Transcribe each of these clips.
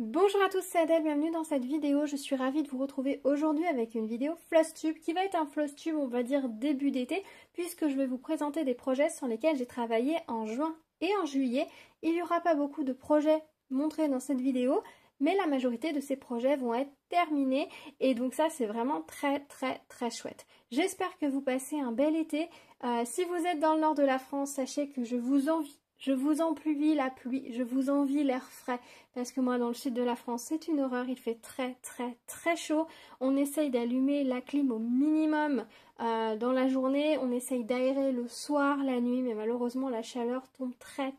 Bonjour à tous, c'est Adèle, bienvenue dans cette vidéo. Je suis ravie de vous retrouver aujourd'hui avec une vidéo Flosstube qui va être un Flosstube, on va dire début d'été, puisque je vais vous présenter des projets sur lesquels j'ai travaillé en juin et en juillet. Il n'y aura pas beaucoup de projets montrés dans cette vidéo, mais la majorité de ces projets vont être terminés et donc ça c'est vraiment très chouette. J'espère que vous passez un bel été. Si vous êtes dans le nord de la France, sachez que je vous envie. Je vous envie la pluie, je vous envie l'air frais, parce que moi dans le sud de la France c'est une horreur, il fait très chaud. On essaye d'allumer la clim au minimum dans la journée, on essaye d'aérer le soir, la nuit, mais malheureusement la chaleur tombe très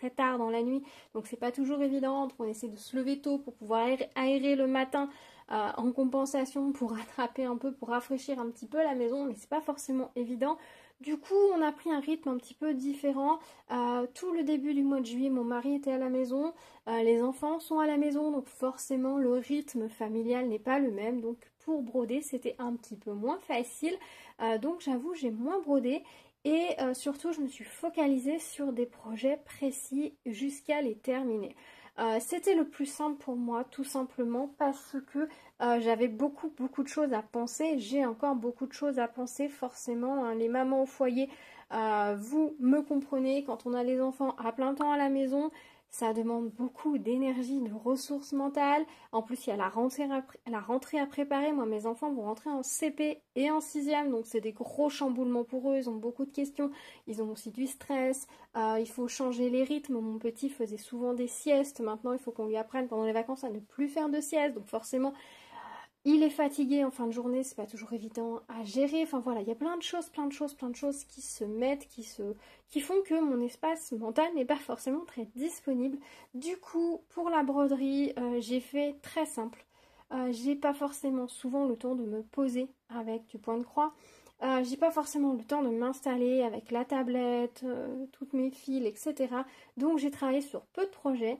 tard dans la nuit, donc c'est pas toujours évident. On essaie de se lever tôt pour pouvoir aérer le matin en compensation pour attraper un peu, pour rafraîchir un petit peu la maison, mais c'est pas forcément évident. Du coup, on a pris un rythme un petit peu différent. Tout le début du mois de juillet, mon mari était à la maison, les enfants sont à la maison, donc forcément le rythme familial n'est pas le même. Donc pour broder, c'était un petit peu moins facile. Donc j'avoue, j'ai moins brodé. Et surtout, je me suis focalisée sur des projets précis jusqu'à les terminer. C'était le plus simple pour moi, tout simplement parce que j'avais beaucoup de choses à penser. J'ai encore beaucoup de choses à penser, forcément. Hein. Les mamans au foyer, vous me comprenez, quand on a les enfants à plein temps à la maison, ça demande beaucoup d'énergie, de ressources mentales. En plus, il y a la rentrée à préparer. Moi, mes enfants vont rentrer en CP et en 6e, donc c'est des gros chamboulements pour eux. Ils ont beaucoup de questions. Ils ont aussi du stress. Il faut changer les rythmes. Mon petit faisait souvent des siestes. Maintenant, il faut qu'on lui apprenne pendant les vacances à ne plus faire de sieste. Donc forcément, il est fatigué en fin de journée, c'est pas toujours évident à gérer. Enfin voilà, il y a plein de choses qui se mettent, qui font que mon espace mental n'est pas forcément très disponible. Du coup, pour la broderie, j'ai fait très simple. J'ai pas forcément souvent le temps de me poser avec du point de croix. J'ai pas forcément le temps de m'installer avec la tablette, toutes mes fils, etc. Donc j'ai travaillé sur peu de projets.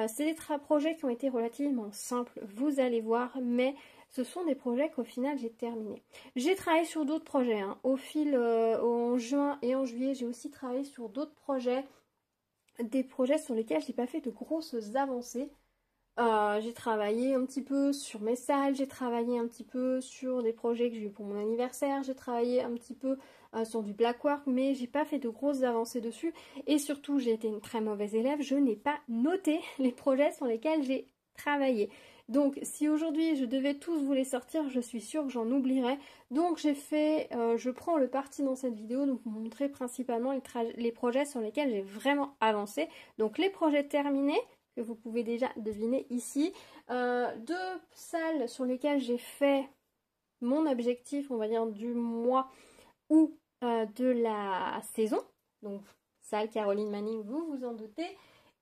C'est des projets qui ont été relativement simples, vous allez voir, mais ce sont des projets qu'au final j'ai terminés. J'ai travaillé sur d'autres projets. Hein. En juin et en juillet, j'ai aussi travaillé sur d'autres projets, des projets sur lesquels je n'ai pas fait de grosses avancées. J'ai travaillé un petit peu sur mes salles, j'ai travaillé un petit peu sur des projets que j'ai eu pour mon anniversaire, j'ai travaillé un petit peu sur du black work, mais j'ai pas fait de grosses avancées dessus. Et surtout, j'ai été une très mauvaise élève, je n'ai pas noté les projets sur lesquels j'ai travaillé. Donc, si aujourd'hui je devais tous vous les sortir, je suis sûre que j'en oublierais. Donc, je prends le parti dans cette vidéo de vous montrer principalement les projets sur lesquels j'ai vraiment avancé. Donc, les projets terminés, que vous pouvez déjà deviner ici. Deux salles sur lesquelles j'ai fait mon objectif, on va dire, du mois ou de la saison. Donc, salle Caroline Manning, vous vous en doutez.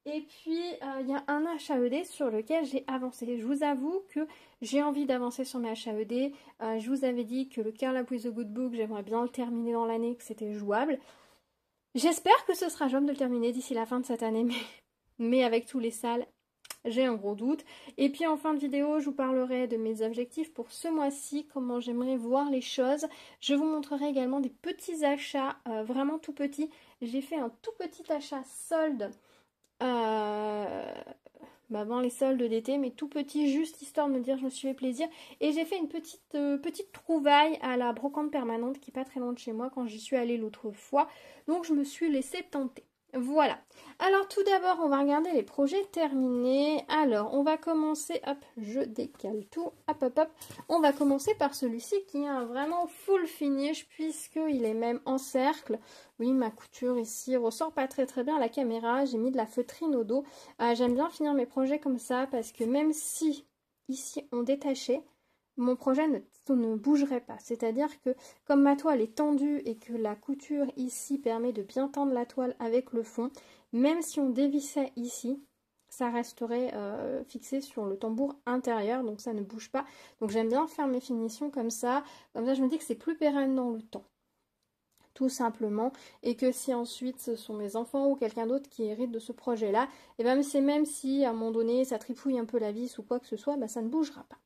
Et puis, il y a un HAED sur lequel j'ai avancé. Je vous avoue que j'ai envie d'avancer sur mes HAED. Je vous avais dit que le Curl Up with a Good Book, j'aimerais bien le terminer dans l'année, que c'était jouable. J'espère que ce sera jouable de le terminer d'ici la fin de cette année, mais avec tous les salles, j'ai un gros doute. Et puis en fin de vidéo, je vous parlerai de mes objectifs pour ce mois-ci, comment j'aimerais voir les choses. Je vous montrerai également des petits achats, vraiment tout petits. J'ai fait un tout petit achat solde avant les soldes d'été, mais tout petit, juste histoire de me dire je me suis fait plaisir. Et j'ai fait une petite trouvaille à la brocante permanente qui est pas très loin de chez moi quand j'y suis allée l'autre fois. Donc je me suis laissée tenter. Voilà. Alors tout d'abord, on va regarder les projets terminés. Alors, on va commencer, hop, je décale tout, hop. On va commencer par celui-ci qui est un vraiment full finish puisqu'il est même en cercle. Oui, ma couture ici ressort pas très bien à la caméra. J'ai mis de la feutrine au dos. J'aime bien finir mes projets comme ça parce que même si ici on détachait, mon projet ne bougerait pas. C'est-à-dire que comme ma toile est tendue et que la couture ici permet de bien tendre la toile avec le fond, même si on dévissait ici, ça resterait fixé sur le tambour intérieur, donc ça ne bouge pas. Donc j'aime bien faire mes finitions comme ça. Comme ça, je me dis que c'est plus pérenne dans le temps. Tout simplement, et que si ensuite ce sont mes enfants ou quelqu'un d'autre qui hérite de ce projet-là, et bien c'est même si à un moment donné ça tripouille un peu la vis ou quoi que ce soit, ça ne bougera pas.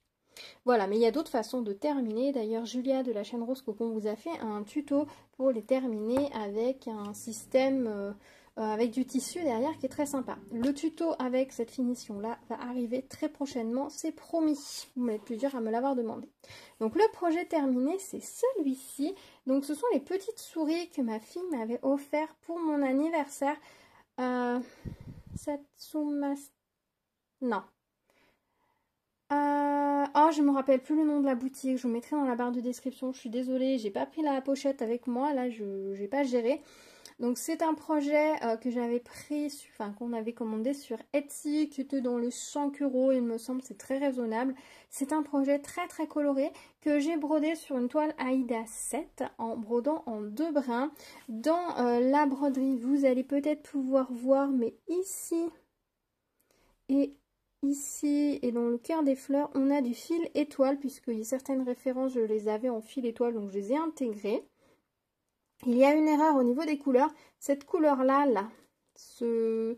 Voilà, mais il y a d'autres façons de terminer. D'ailleurs, Julia de la chaîne Rose Cocon vous a fait un tuto pour les terminer avec un système avec du tissu derrière qui est très sympa. Le tuto avec cette finition là va arriver très prochainement, c'est promis. Vous m'êtes plusieurs à me l'avoir demandé. Donc le projet terminé, c'est celui-ci. Donc ce sont les petites souris que ma fille m'avait offert pour mon anniversaire. Satsumas... Non. Oh, je me rappelle plus le nom de la boutique, je vous mettrai dans la barre de description. Je suis désolée, j'ai pas pris la pochette avec moi, là je n'ai pas géré. Donc c'est un projet que j'avais pris, enfin qu'on avait commandé sur Etsy, qui était dans les 5 €, il me semble, c'est très raisonnable. C'est un projet très très coloré que j'ai brodé sur une toile Aïda 7 en brodant en 2 brins. Dans la broderie, vous allez peut-être pouvoir voir, mais ici et ici et dans le cœur des fleurs, on a du fil étoile, puisque certaines références, je les avais en fil étoile, donc je les ai intégrées. Il y a une erreur au niveau des couleurs. Cette couleur-là, ce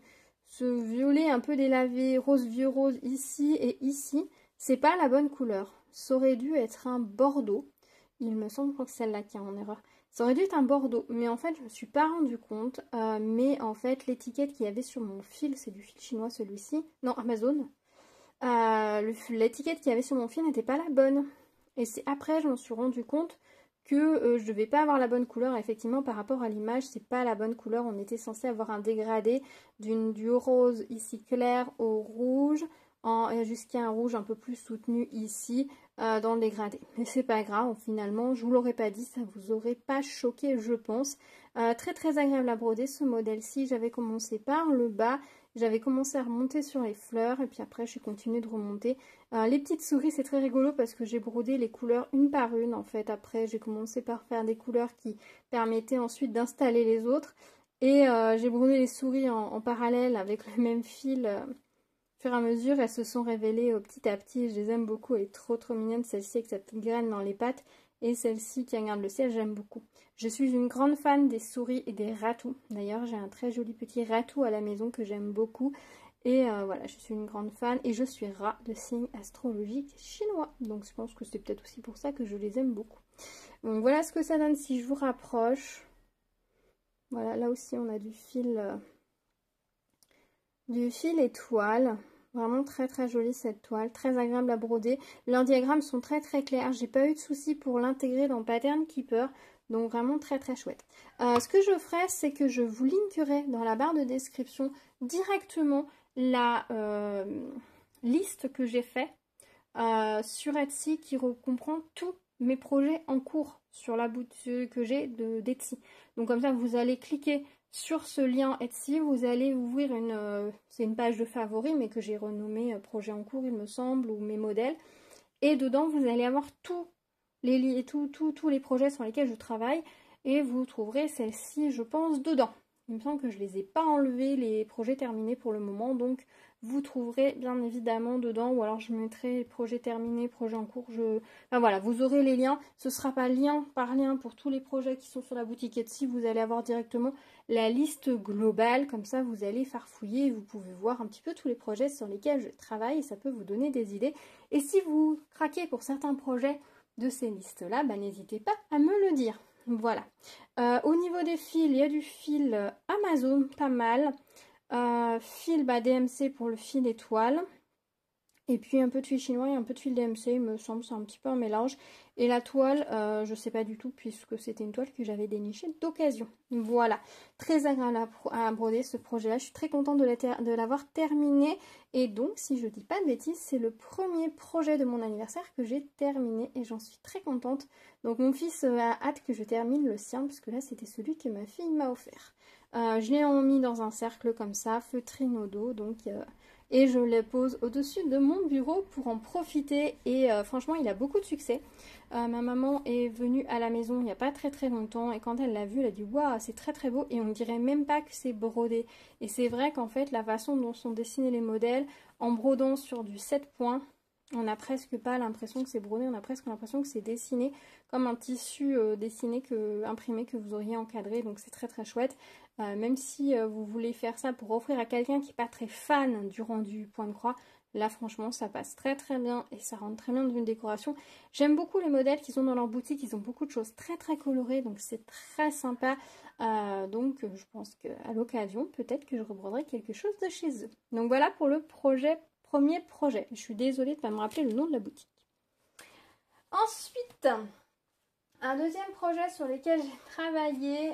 violet un peu délavé, rose vieux rose ici et ici, c'est pas la bonne couleur. Ça aurait dû être un bordeaux. Il me semble que c'est celle-là qui est en erreur. Ça aurait dû être un bordeaux, mais en fait, je me suis pas rendu compte. Mais en fait, l'étiquette qu'il y avait sur mon fil, c'est du fil chinois celui-ci. Non, Amazon. L'étiquette qu'il y avait sur mon fil n'était pas la bonne. Et c'est après, je m'en suis rendu compte que je devais pas avoir la bonne couleur. Effectivement, par rapport à l'image, c'est pas la bonne couleur. On était censé avoir un dégradé du rose ici clair au rouge, jusqu'à un rouge un peu plus soutenu ici dans le dégradé. Mais c'est pas grave, finalement, je vous l'aurais pas dit, ça vous aurait pas choqué, je pense. Très très agréable à broder ce modèle-ci. J'avais commencé par le bas. J'avais commencé à remonter sur les fleurs et puis après j'ai continué de remonter. Les petites souris, c'est très rigolo parce que j'ai brodé les couleurs une par une en fait. Après j'ai commencé par faire des couleurs qui permettaient ensuite d'installer les autres. Et j'ai brodé les souris en parallèle avec le même fil. Au fur et à mesure, elles se sont révélées petit à petit. Je les aime beaucoup, elle est trop trop mignonne, celle-ci avec sa petite graine dans les pattes. Et celle-ci qui regarde le ciel, j'aime beaucoup. Je suis une grande fan des souris et des ratous. D'ailleurs, j'ai un très joli petit ratou à la maison que j'aime beaucoup. Et voilà, je suis une grande fan. Et je suis rat de signe astrologique chinois. Donc je pense que c'est peut-être aussi pour ça que je les aime beaucoup. Donc voilà ce que ça donne si je vous rapproche. Voilà, là aussi on a du fil étoile. Vraiment très très jolie cette toile, très agréable à broder. Leurs diagrammes sont très très clairs. J'ai pas eu de soucis pour l'intégrer dans Pattern Keeper. Donc vraiment très très chouette. Ce que je ferai, c'est que je vous linkerai dans la barre de description directement la liste que j'ai fait sur Etsy qui comprend tous mes projets en cours sur la boutique que j'ai d'Etsy. Donc comme ça, vous allez cliquer sur ce lien Etsy, vous allez ouvrir c'est une page de favoris, mais que j'ai renommée projet en cours, il me semble, ou mes modèles. Et dedans, vous allez avoir tous les projets sur lesquels je travaille. Et vous trouverez celle-ci, je pense, dedans. Il me semble que je ne les ai pas enlevés, les projets terminés pour le moment. Donc, vous trouverez bien évidemment dedans. Ou alors, je mettrai projets terminés, projets en cours. Enfin voilà, vous aurez les liens. Ce ne sera pas lien par lien pour tous les projets qui sont sur la boutique Etsy. Vous allez avoir directement la liste globale. Comme ça, vous allez farfouiller et vous pouvez voir un petit peu tous les projets sur lesquels je travaille. Et ça peut vous donner des idées. Et si vous craquez pour certains projets de ces listes-là, bah, n'hésitez pas à me le dire. Voilà. Au niveau des fils, il y a du fil Amazon, pas mal. Fil DMC pour le fil étoile. Et puis un peu de fil chinois et un peu de fil DMC, il me semble, c'est un petit peu un mélange. Et la toile, je ne sais pas du tout puisque c'était une toile que j'avais dénichée d'occasion. Voilà, très agréable à broder ce projet-là. Je suis très contente de l'avoir terminé. Et donc, si je dis pas de bêtises, c'est le premier projet de mon anniversaire que j'ai terminé et j'en suis très contente. Donc mon fils a hâte que je termine le sien puisque là, c'était celui que ma fille m'a offert. Je l'ai mis dans un cercle comme ça, feutré au dos, donc... et je les pose au-dessus de mon bureau pour en profiter. Et franchement, il a beaucoup de succès. Ma maman est venue à la maison il n'y a pas très très longtemps. Et quand elle l'a vu, elle a dit « Waouh, c'est très très beau ». Et on ne dirait même pas que c'est brodé. Et c'est vrai qu'en fait, la façon dont sont dessinés les modèles, en brodant sur du 7 points, on n'a presque pas l'impression que c'est brodé. On a presque l'impression que c'est dessiné comme un tissu dessiné, imprimé que vous auriez encadré. Donc c'est très très chouette. Même si vous voulez faire ça pour offrir à quelqu'un qui n'est pas très fan du rendu point de croix, Là franchement ça passe très très bien et ça rentre très bien dans une décoration. J'aime beaucoup les modèles qu'ils ont dans leur boutique, ils ont beaucoup de choses très très colorées donc c'est très sympa. Donc je pense qu'à l'occasion peut-être que je rebroderai quelque chose de chez eux. Donc voilà pour le premier projet. Je suis désolée de ne pas me rappeler le nom de la boutique. Ensuite, un deuxième projet sur lequel j'ai travaillé,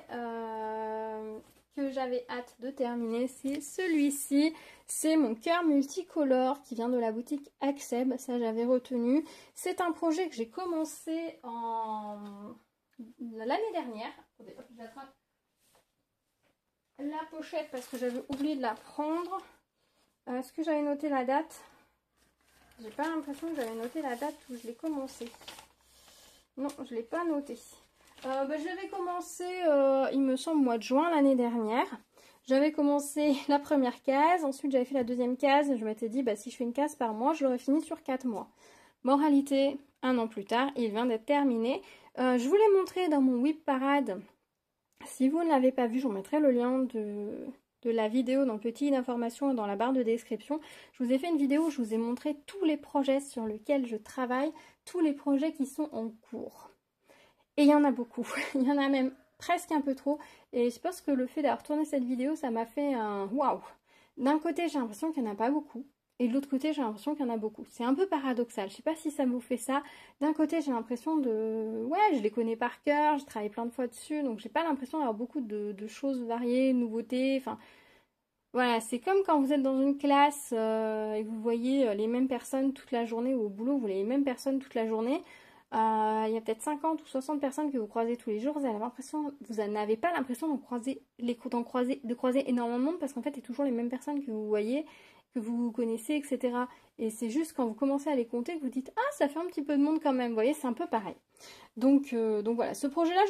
que j'avais hâte de terminer, c'est celui-ci. C'est mon cœur multicolore qui vient de la boutique Acceb, ça j'avais retenu. C'est un projet que j'ai commencé l'année dernière. Attendez, hop, j'attrape la pochette parce que j'avais oublié de la prendre. Est-ce que j'avais noté la date? J'ai pas l'impression que j'avais noté la date où je l'ai commencé. Non, je ne l'ai pas noté. Je l'avais commencé, il me semble, au mois de juin l'année dernière. J'avais commencé la première case, ensuite j'avais fait la deuxième case. Je m'étais dit, si je fais une case par mois, je l'aurais fini sur 4 mois. Moralité, 1 an plus tard, il vient d'être terminé. Je vous l'ai montré dans mon whip parade. Si vous ne l'avez pas vu, je vous mettrai le lien de la vidéo dans le petit d'information dans la barre de description. Je vous ai fait une vidéo où je vous ai montré tous les projets sur lesquels je travaille, tous les projets qui sont en cours. Et il y en a beaucoup, il y en a même presque un peu trop. Et je pense que le fait d'avoir tourné cette vidéo, ça m'a fait un waouh. D'un côté, j'ai l'impression qu'il n'y en a pas beaucoup. Et de l'autre côté, j'ai l'impression qu'il y en a beaucoup. C'est un peu paradoxal. Je ne sais pas si ça vous fait ça. D'un côté, j'ai l'impression de... Ouais, je les connais par cœur. J'ai travaillé plein de fois dessus. Donc, j'ai pas l'impression d'avoir beaucoup de choses variées, nouveautés. Enfin, voilà, c'est comme quand vous êtes dans une classe et que vous voyez les mêmes personnes toute la journée ou au boulot, vous voyez les mêmes personnes toute la journée. Il y a peut-être 50 ou 60 personnes que vous croisez tous les jours. Vous n'avez pas l'impression de croiser énormément de monde parce qu'en fait, c'est toujours les mêmes personnes que vous voyez, que vous connaissez, etc. Et c'est juste quand vous commencez à les compter que vous dites « Ah, ça fait un petit peu de monde quand même ». Vous voyez, c'est un peu pareil. Donc voilà, ce projet-là,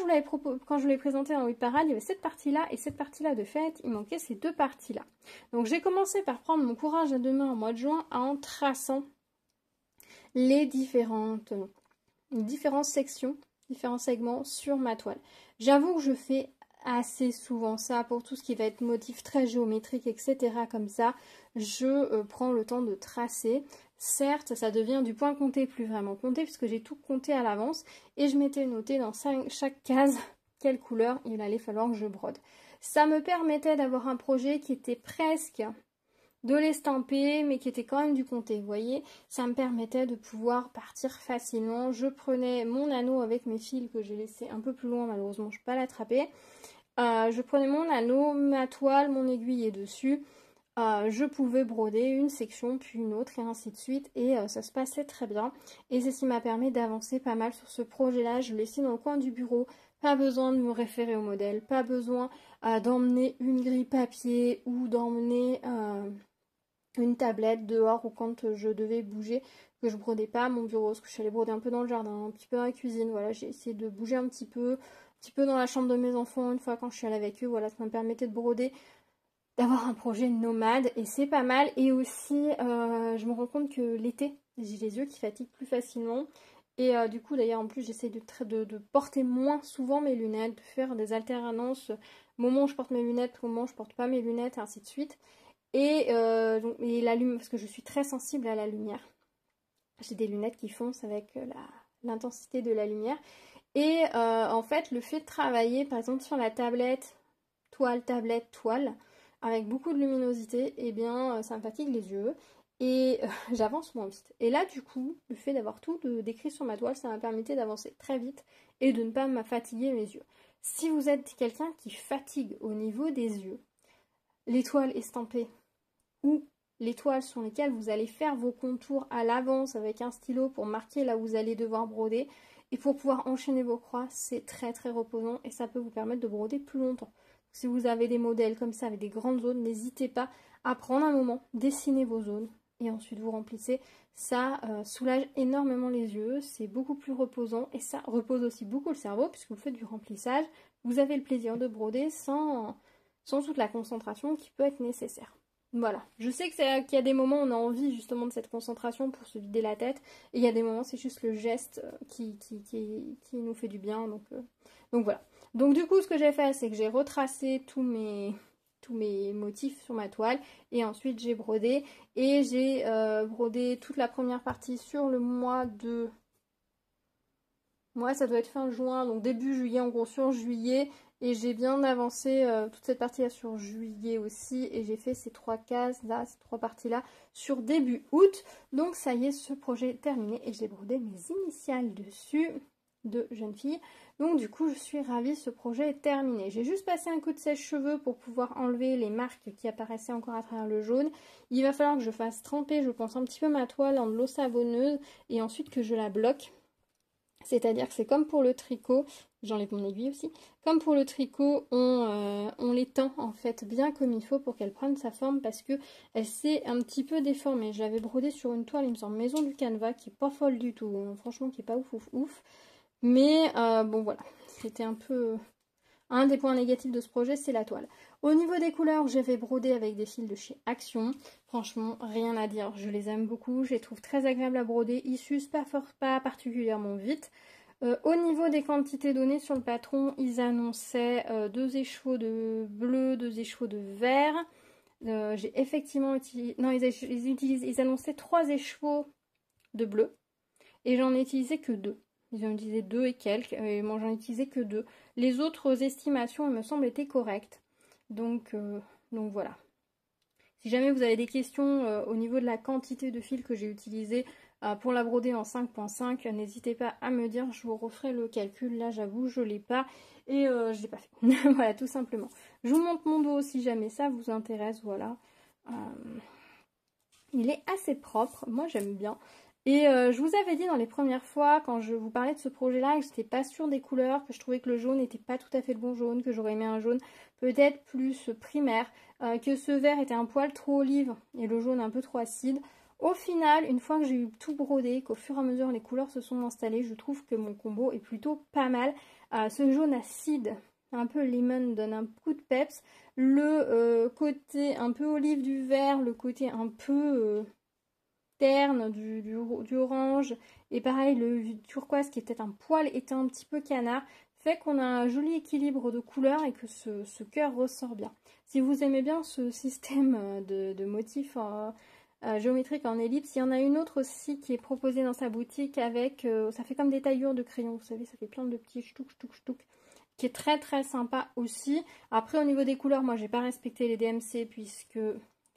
quand je vous l'ai présenté en Whip Parade, il y avait cette partie-là et cette partie-là de fait, il manquait ces deux parties-là. Donc j'ai commencé par prendre mon courage à deux mains en mois de juin en traçant les différentes sections, différents segments sur ma toile. J'avoue que je fais assez souvent ça pour tout ce qui va être motif très géométrique, etc. Comme ça, je prends le temps de tracer. Certes, ça devient du point compté, plus vraiment compté, puisque j'ai tout compté à l'avance et je m'étais noté dans chaque case quelle couleur il allait falloir que je brode. Ça me permettait d'avoir un projet qui était presque de l'estamper, mais qui était quand même du compté, vous voyez. Ça me permettait de pouvoir partir facilement. Je prenais mon anneau avec mes fils que j'ai laissé un peu plus loin, malheureusement, je ne peux pas l'attraper. Je prenais mon anneau, ma toile, mon aiguille dessus. Je pouvais broder une section, puis une autre, et ainsi de suite. Et ça se passait très bien. Et c'est ce qui m'a permis d'avancer pas mal sur ce projet-là. Je l'ai laissé dans le coin du bureau. Pas besoin de me référer au modèle. Pas besoin d'emmener une grille papier ou d'emmener une tablette dehors ou quand je devais bouger, que je brodais pas mon bureau, parce que je suis allée broder un peu dans le jardin, un petit peu dans la cuisine, voilà, j'ai essayé de bouger un petit peu dans la chambre de mes enfants une fois quand je suis allée avec eux, voilà, ça me permettait de broder, d'avoir un projet nomade et c'est pas mal. Et aussi, je me rends compte que l'été, j'ai les yeux qui fatiguent plus facilement. Et du coup, d'ailleurs, en plus, j'essaie de porter moins souvent mes lunettes, de faire des alternances, moment où je porte mes lunettes, moment où je porte pas mes lunettes, et ainsi de suite. Et la lumière, parce que je suis très sensible à la lumière. J'ai des lunettes qui foncent avec l'intensité de la lumière. Et en fait, le fait de travailler, par exemple, sur la tablette, toile, avec beaucoup de luminosité, eh bien, ça me fatigue les yeux. Et j'avance moins vite. Et là, du coup, le fait d'avoir tout décrit sur ma toile, ça m'a permis d'avancer très vite et de ne pas me fatiguer mes yeux. Si vous êtes quelqu'un qui fatigue au niveau des yeux, les toiles estampées ou les toiles sur lesquelles vous allez faire vos contours à l'avance avec un stylo pour marquer là où vous allez devoir broder et pour pouvoir enchaîner vos croix, c'est très très reposant et ça peut vous permettre de broder plus longtemps. Si vous avez des modèles comme ça avec des grandes zones, n'hésitez pas à prendre un moment, dessiner vos zones et ensuite vous remplissez. Ça soulage énormément les yeux, c'est beaucoup plus reposant et ça repose aussi beaucoup le cerveau puisque vous faites du remplissage. Vous avez le plaisir de broder sans toute la concentration qui peut être nécessaire. Voilà, je sais qu'il y a des moments où on a envie justement de cette concentration pour se vider la tête, et il y a des moments c'est juste le geste qui nous fait du bien, donc voilà. Donc du coup ce que j'ai fait c'est que j'ai retracé tous mes tous mes motifs sur ma toile. Et ensuite j'ai brodé. Et j'ai brodé toute la première partie sur le mois de... Moi, ça doit être fin juin, donc début juillet, en gros sur juillet. Et j'ai bien avancé toute cette partie-là sur juillet aussi. Et j'ai fait ces 3 cases là, ces 3 parties-là sur début août. Donc ça y est, ce projet est terminé. Et j'ai brodé mes initiales dessus de jeune fille. Donc du coup, je suis ravie, ce projet est terminé. J'ai juste passé un coup de sèche-cheveux pour pouvoir enlever les marques qui apparaissaient encore à travers le jaune. Il va falloir que je fasse tremper, je pense, un petit peu ma toile en de l'eau savonneuse et ensuite que je la bloque. C'est-à-dire que c'est comme pour le tricot, j'enlève mon aiguille aussi, comme pour le tricot, on l'étend en fait bien comme il faut pour qu'elle prenne sa forme parce que elle s'est un petit peu déformée. Je l'avais brodée sur une toile, il me semble, Maison du Canevas, qui est pas folle du tout, hein. Franchement qui est pas ouf ouf ouf. Mais bon voilà, c'était un peu... Un des points négatifs de ce projet, c'est la toile. Au niveau des couleurs, j'avais brodé avec des fils de chez Action. Franchement, rien à dire. Je les aime beaucoup. Je les trouve très agréables à broder. Ils s'usent pas particulièrement vite. Au niveau des quantités données sur le patron, ils annonçaient 2 écheveaux de bleu, 2 écheveaux de vert. J'ai effectivement utilisé... Non, ils annonçaient 3 écheveaux de bleu. Et j'en ai utilisé que 2. Ils en utilisaient 2 et quelques, et moi j'en ai utilisé que 2. Les autres estimations, il me semble, étaient correctes. Donc voilà. Si jamais vous avez des questions au niveau de la quantité de fil que j'ai utilisé pour la broder en 5.5, n'hésitez pas à me dire, je vous referai le calcul. Là, j'avoue, je ne l'ai pas et je ne l'ai pas fait. Voilà, tout simplement. Je vous montre mon dos si jamais ça vous intéresse, voilà. Il est assez propre, moi j'aime bien. Et je vous avais dit dans les premières fois, quand je vous parlais de ce projet-là, que j'étais pas sûre des couleurs, que je trouvais que le jaune n'était pas tout à fait le bon jaune, que j'aurais aimé un jaune peut-être plus primaire, que ce vert était un poil trop olive et le jaune un peu trop acide. Au final, une fois que j'ai eu tout brodé, qu'au fur et à mesure les couleurs se sont installées, je trouve que mon combo est plutôt pas mal. Ce jaune acide, un peu lemon, donne un coup de peps. Le côté un peu olive du vert, le côté un peu... terne, du orange, et pareil le turquoise qui est peut-être un poil éteint, un petit peu canard, fait qu'on a un joli équilibre de couleurs et que ce cœur ressort bien. Si vous aimez bien ce système de motifs géométriques en ellipse, il y en a une autre aussi qui est proposée dans sa boutique avec, ça fait comme des taillures de crayons, vous savez, ça fait plein de petits chtouk, qui est très très sympa aussi. Après au niveau des couleurs, moi j'ai pas respecté les DMC puisque...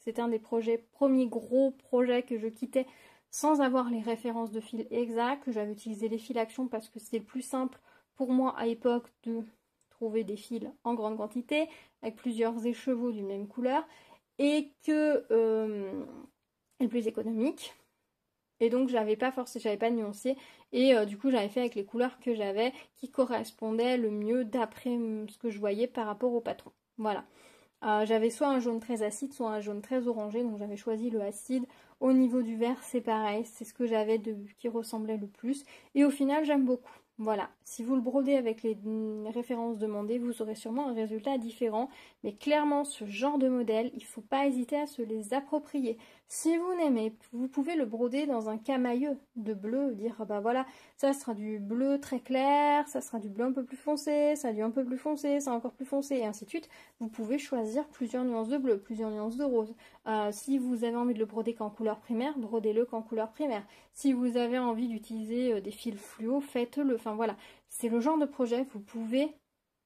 C'était un des premiers gros projets que je quittais sans avoir les références de fil exacts. J'avais utilisé les fils Action parce que c'était le plus simple pour moi à l'époque de trouver des fils en grande quantité avec plusieurs écheveaux d'une même couleur et que le plus économique. Et donc j'avais pas nuancé et du coup j'avais fait avec les couleurs que j'avais qui correspondaient le mieux d'après ce que je voyais par rapport au patron. Voilà. J'avais soit un jaune très acide, soit un jaune très orangé, donc j'avais choisi le acide. Au niveau du vert, c'est pareil, c'est ce que j'avais qui ressemblait le plus. Et au final, j'aime beaucoup. Voilà, si vous le brodez avec les références demandées, vous aurez sûrement un résultat différent. Mais clairement, ce genre de modèle, il ne faut pas hésiter à se les approprier. Si vous n'aimez, vous pouvez le broder dans un camailleux de bleu, dire bah voilà, ça sera du bleu très clair, ça sera du bleu un peu plus foncé, ça du un peu plus foncé, ça encore plus foncé, et ainsi de suite. Vous pouvez choisir plusieurs nuances de bleu, plusieurs nuances de rose. Si vous avez envie de le broder qu'en couleur primaire, brodez-le qu'en couleur primaire. Si vous avez envie d'utiliser des fils fluo, faites-le. Enfin voilà, c'est le genre de projet, vous pouvez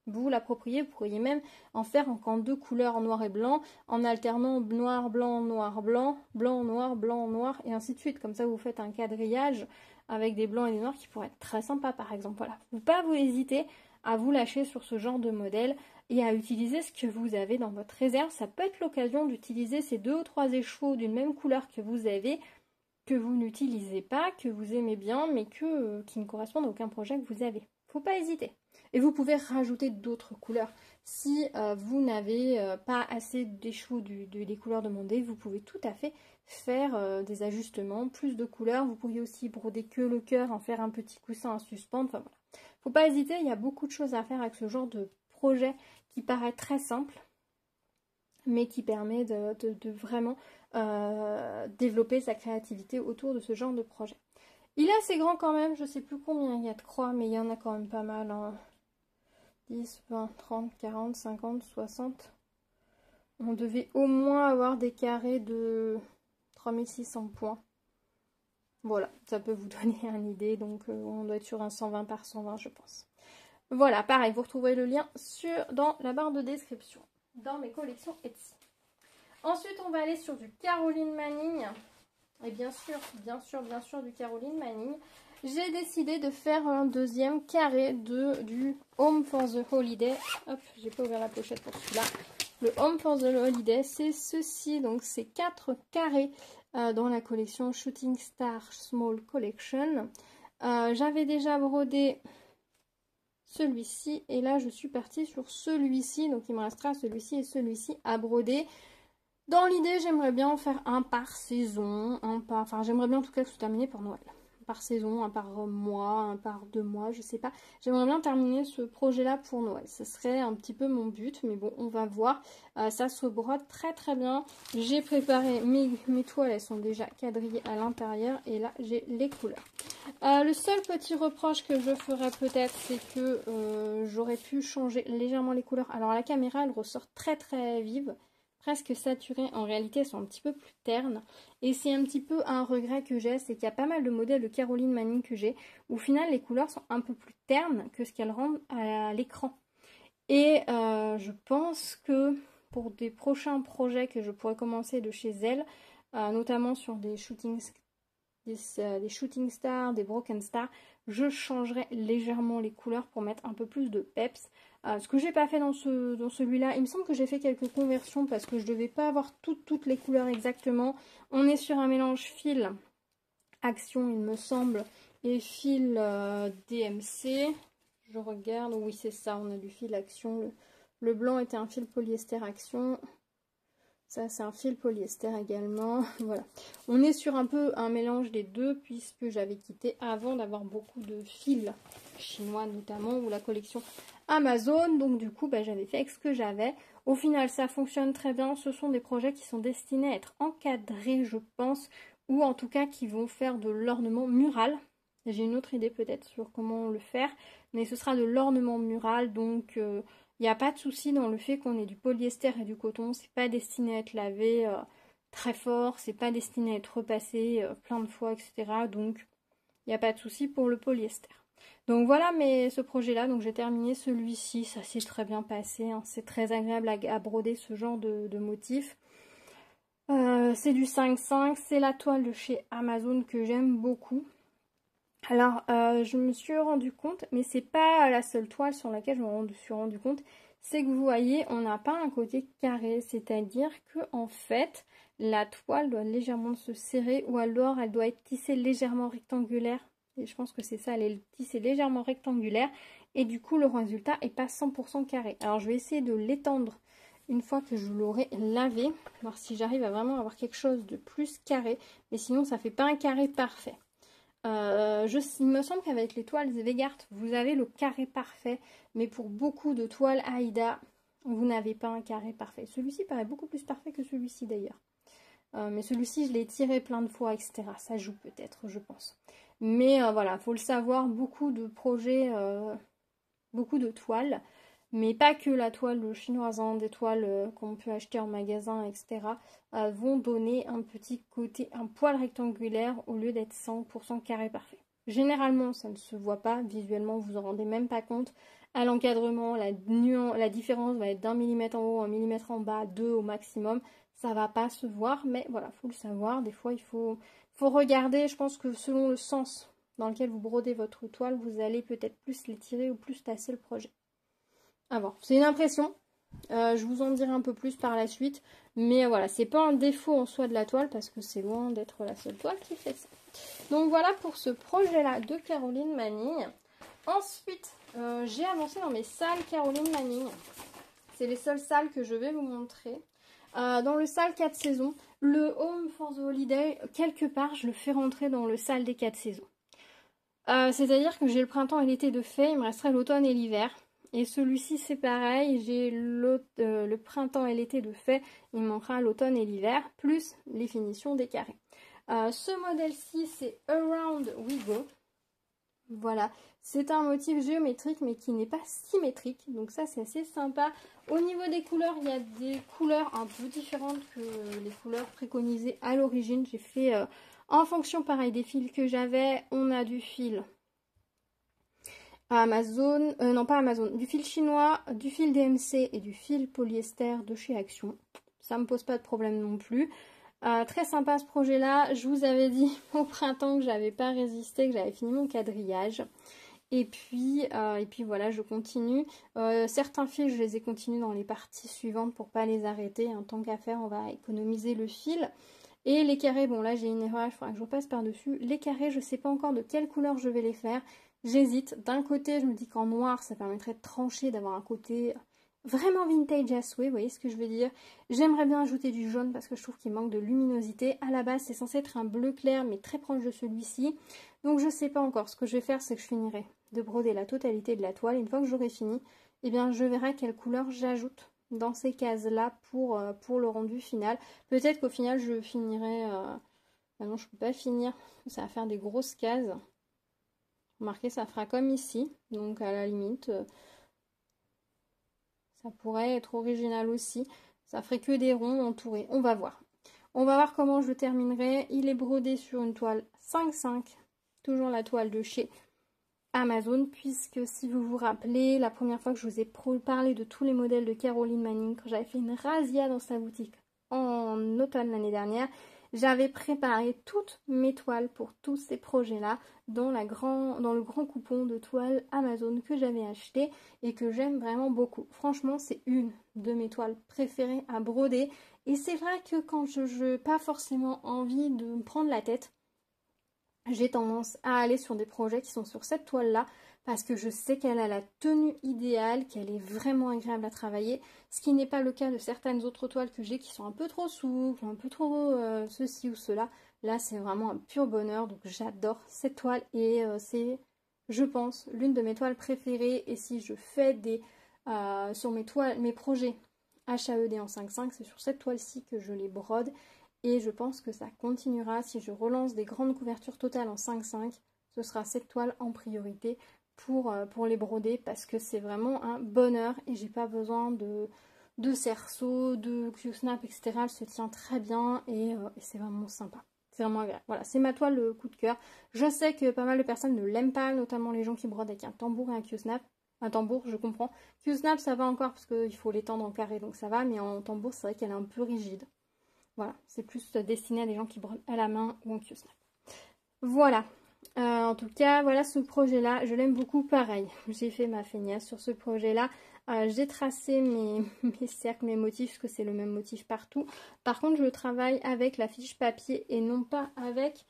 vous l'approprier. Vous pourriez même en faire en 2 couleurs, en noir et blanc, en alternant noir, blanc, noir, blanc, blanc, noir, et ainsi de suite. Comme ça, vous faites un quadrillage avec des blancs et des noirs qui pourraient être très sympa, par exemple. Voilà, faut pas vous hésiter à vous lâcher sur ce genre de modèle et à utiliser ce que vous avez dans votre réserve. Ça peut être l'occasion d'utiliser ces 2 ou 3 écheveaux d'une même couleur que vous avez, que vous n'utilisez pas, que vous aimez bien, mais qui ne correspondent à aucun projet que vous avez. Faut pas hésiter. Et vous pouvez rajouter d'autres couleurs. Si vous n'avez pas assez d'écheveaux des couleurs demandées, vous pouvez tout à fait faire des ajustements, plus de couleurs. Vous pourriez aussi broder que le cœur, en faire un petit coussin à suspendre. Enfin voilà. Faut pas hésiter, il y a beaucoup de choses à faire avec ce genre de projet qui paraît très simple, mais qui permet de vraiment développer sa créativité autour de ce genre de projet. Il est assez grand quand même, je sais plus combien il y a de croix, mais il y en a quand même pas mal. Hein. 10, 20, 30, 40, 50, 60. On devait au moins avoir des carrés de 3600 points. Voilà, ça peut vous donner une idée. Donc, on doit être sur un 120 par 120, je pense. Voilà, pareil, vous retrouverez le lien dans la barre de description, dans mes collections Etsy. Ensuite, on va aller sur du Caroline Manning. Et bien sûr, du Caroline Manning. J'ai décidé de faire un deuxième carré du Home for the Holiday. Hop, j'ai pas ouvert la pochette pour celui-là. Le Home for the Holiday, c'est ceci. Donc, c'est 4 carrés dans la collection Shooting Star Small Collection. J'avais déjà brodé celui-ci. Et là, je suis partie sur celui-ci. Donc, il me restera celui-ci et celui-ci à broder. Dans l'idée, j'aimerais bien en faire un par saison, enfin j'aimerais bien en tout cas que ce soit terminé pour Noël. Par saison, un par mois, un par 2 mois, je sais pas. J'aimerais bien terminer ce projet-là pour Noël. Ce serait un petit peu mon but, mais bon, on va voir. Ça se brode très très bien. J'ai préparé mes toiles, elles sont déjà quadrillées à l'intérieur. Et là, j'ai les couleurs. Le seul petit reproche que je ferais peut-être, c'est que j'aurais pu changer légèrement les couleurs. Alors la caméra, elle ressort très très vive. Presque saturées, en réalité elles sont un petit peu plus ternes et c'est un petit peu un regret que j'ai, c'est qu'il y a pas mal de modèles de Caroline Manning que j'ai où au final les couleurs sont un peu plus ternes que ce qu'elles rendent à l'écran et je pense que pour des prochains projets que je pourrais commencer de chez elle, notamment sur des shooting stars, des broken stars, je changerai légèrement les couleurs pour mettre un peu plus de peps. Ce que j'ai pas fait dans celui-là, il me semble que j'ai fait quelques conversions parce que je devais pas avoir toutes les couleurs exactement. On est sur un mélange fil action, il me semble, et fil DMC. Je regarde, oui c'est ça, on a du fil action. Le blanc était un fil polyester action. Ça, c'est un fil polyester également. Voilà. On est sur un peu un mélange des deux puisque j'avais quitté avant d'avoir beaucoup de fils chinois notamment ou la collection Amazon. Donc du coup, j'avais fait avec ce que j'avais. Au final, ça fonctionne très bien. Ce sont des projets qui sont destinés à être encadrés, je pense, ou en tout cas qui vont faire de l'ornement mural. J'ai une autre idée peut-être sur comment le faire, mais ce sera de l'ornement mural, donc... il n'y a pas de souci dans le fait qu'on ait du polyester et du coton. C'est pas destiné à être lavé très fort. C'est pas destiné à être repassé plein de fois, etc. Donc, il n'y a pas de souci pour le polyester. Donc voilà, mais ce projet-là, donc j'ai terminé celui-ci. Ça s'est très bien passé. Hein. C'est très agréable à broder ce genre de motif. C'est du 5,5. C'est la toile de chez Amazon que j'aime beaucoup. Alors, je me suis rendu compte, mais c'est pas la seule toile sur laquelle je me suis rendu compte, c'est que vous voyez, on n'a pas un côté carré, c'est-à-dire que en fait, la toile doit légèrement se serrer ou alors elle doit être tissée légèrement rectangulaire. Et je pense que c'est ça, elle est tissée légèrement rectangulaire et du coup, le résultat est pas 100% carré. Alors, je vais essayer de l'étendre une fois que je l'aurai lavé, voir si j'arrive à vraiment avoir quelque chose de plus carré, mais sinon, ça fait pas un carré parfait. Il me semble qu'avec les toiles Vegart, vous avez le carré parfait, mais pour beaucoup de toiles Aïda, vous n'avez pas un carré parfait. Celui-ci paraît beaucoup plus parfait que celui-ci d'ailleurs. Mais celui-ci, je l'ai tiré plein de fois, etc. Ça joue peut-être, je pense. Mais voilà, faut le savoir, beaucoup de projets, beaucoup de toiles, mais pas que la toile chinoise, hein, des toiles qu'on peut acheter en magasin, etc., vont donner un petit côté, un poil rectangulaire au lieu d'être 100% carré parfait. Généralement, ça ne se voit pas, visuellement, vous en rendez même pas compte. À l'encadrement, la différence va être d'1 millimètre en haut, 1 millimètre en bas, 2 au maximum. Ça va pas se voir, mais voilà, faut le savoir. Des fois, il faut regarder. Je pense que selon le sens dans lequel vous brodez votre toile, vous allez peut-être plus l'étirer ou plus tasser le projet. À voir. C'est une impression. Je vous en dirai un peu plus par la suite. Mais voilà, c'est pas un défaut en soi de la toile parce que c'est loin d'être la seule toile qui fait ça. Donc voilà pour ce projet-là de Caroline Manning. Ensuite, j'ai avancé dans mes salles Caroline Manning. C'est les seules salles que je vais vous montrer. Dans le salle 4 saisons, le Home for the Holiday, quelque part, je le fais rentrer dans le salle des 4 saisons. C'est-à-dire que j'ai le printemps et l'été de fait, il me resterait l'automne et l'hiver. Et celui-ci, c'est pareil, j'ai le printemps et l'été de fait, il me manquera l'automne et l'hiver, plus les finitions des carrés. Ce modèle-ci, c'est Around We Go. Voilà, c'est un motif géométrique mais qui n'est pas symétrique, donc ça c'est assez sympa. Au niveau des couleurs, il y a des couleurs un peu différentes que les couleurs préconisées à l'origine. J'ai fait en fonction pareil des fils que j'avais. On a du fil Amazon, non pas Amazon, du fil chinois, du fil DMC et du fil polyester de chez Action. Ça me pose pas de problème non plus. Très sympa ce projet-là. Je vous avais dit au printemps que j'avais pas résisté, que j'avais fini mon quadrillage. Et puis voilà, je continue. Certains fils, je les ai continués dans les parties suivantes pour pas les arrêter. En tant qu'à faire, on va économiser le fil. Et les carrés, bon là j'ai une erreur, il faudra que je repasse par-dessus. Les carrés, je sais pas encore de quelle couleur je vais les faire. J'hésite. D'un côté, je me dis qu'en noir, ça permettrait de trancher, d'avoir un côté vraiment vintage à souhait, vous voyez ce que je veux dire. J'aimerais bien ajouter du jaune parce que je trouve qu'il manque de luminosité. À la base, c'est censé être un bleu clair, mais très proche de celui-ci. Donc je sais pas encore. Ce que je vais faire, c'est que je finirai de broder la totalité de la toile. Une fois que j'aurai fini, eh bien, je verrai quelle couleur j'ajoute dans ces cases-là pour le rendu final. Peut-être qu'au final, je finirai... Ah non, je peux pas finir. Ça va faire des grosses cases. Remarquez, ça fera comme ici. Donc à la limite, ça pourrait être original aussi. Ça ferait que des ronds entourés. On va voir. On va voir comment je le terminerai. Il est brodé sur une toile 5,5. Toujours la toile de chez Amazon. Puisque si vous vous rappelez, la première fois que je vous ai parlé de tous les modèles de Caroline Manning, quand j'avais fait une razzia dans sa boutique en automne l'année dernière, j'avais préparé toutes mes toiles pour tous ces projets-là dans le grand coupon de toiles Amazon que j'avais acheté et que j'aime vraiment beaucoup. Franchement, c'est une de mes toiles préférées à broder. Et c'est vrai que quand je n'ai pas forcément envie de me prendre la tête, j'ai tendance à aller sur des projets qui sont sur cette toile-là parce que je sais qu'elle a la tenue idéale, qu'elle est vraiment agréable à travailler, ce qui n'est pas le cas de certaines autres toiles que j'ai qui sont un peu trop souples, un peu trop ceci ou cela. Là, c'est vraiment un pur bonheur, donc j'adore cette toile et c'est, je pense, l'une de mes toiles préférées. Et si je fais sur mes projets HAED en 5,5, c'est sur cette toile-ci que je les brode. Et je pense que ça continuera. Si je relance des grandes couvertures totales en 5,5, ce sera cette toile en priorité pour les broder parce que c'est vraiment un bonheur et j'ai pas besoin de cerceaux, de Q-snap, etc. Elle se tient très bien et c'est vraiment sympa. C'est vraiment agréable. Voilà, c'est ma toile coup de cœur. Je sais que pas mal de personnes ne l'aiment pas, notamment les gens qui brodent avec un tambour et un Q-snap. Un tambour, je comprends. Q-snap, ça va encore parce qu'il faut l'étendre en carré, donc ça va. Mais en tambour, c'est vrai qu'elle est un peu rigide. Voilà, c'est plus destiné à des gens qui brodent à la main ou en Q-snap. Voilà. En tout cas, voilà ce projet-là. Je l'aime beaucoup. Pareil, j'ai fait ma feignasse sur ce projet-là. J'ai tracé mes cercles, mes motifs, parce que c'est le même motif partout. Par contre, je travaille avec la fiche papier et non pas avec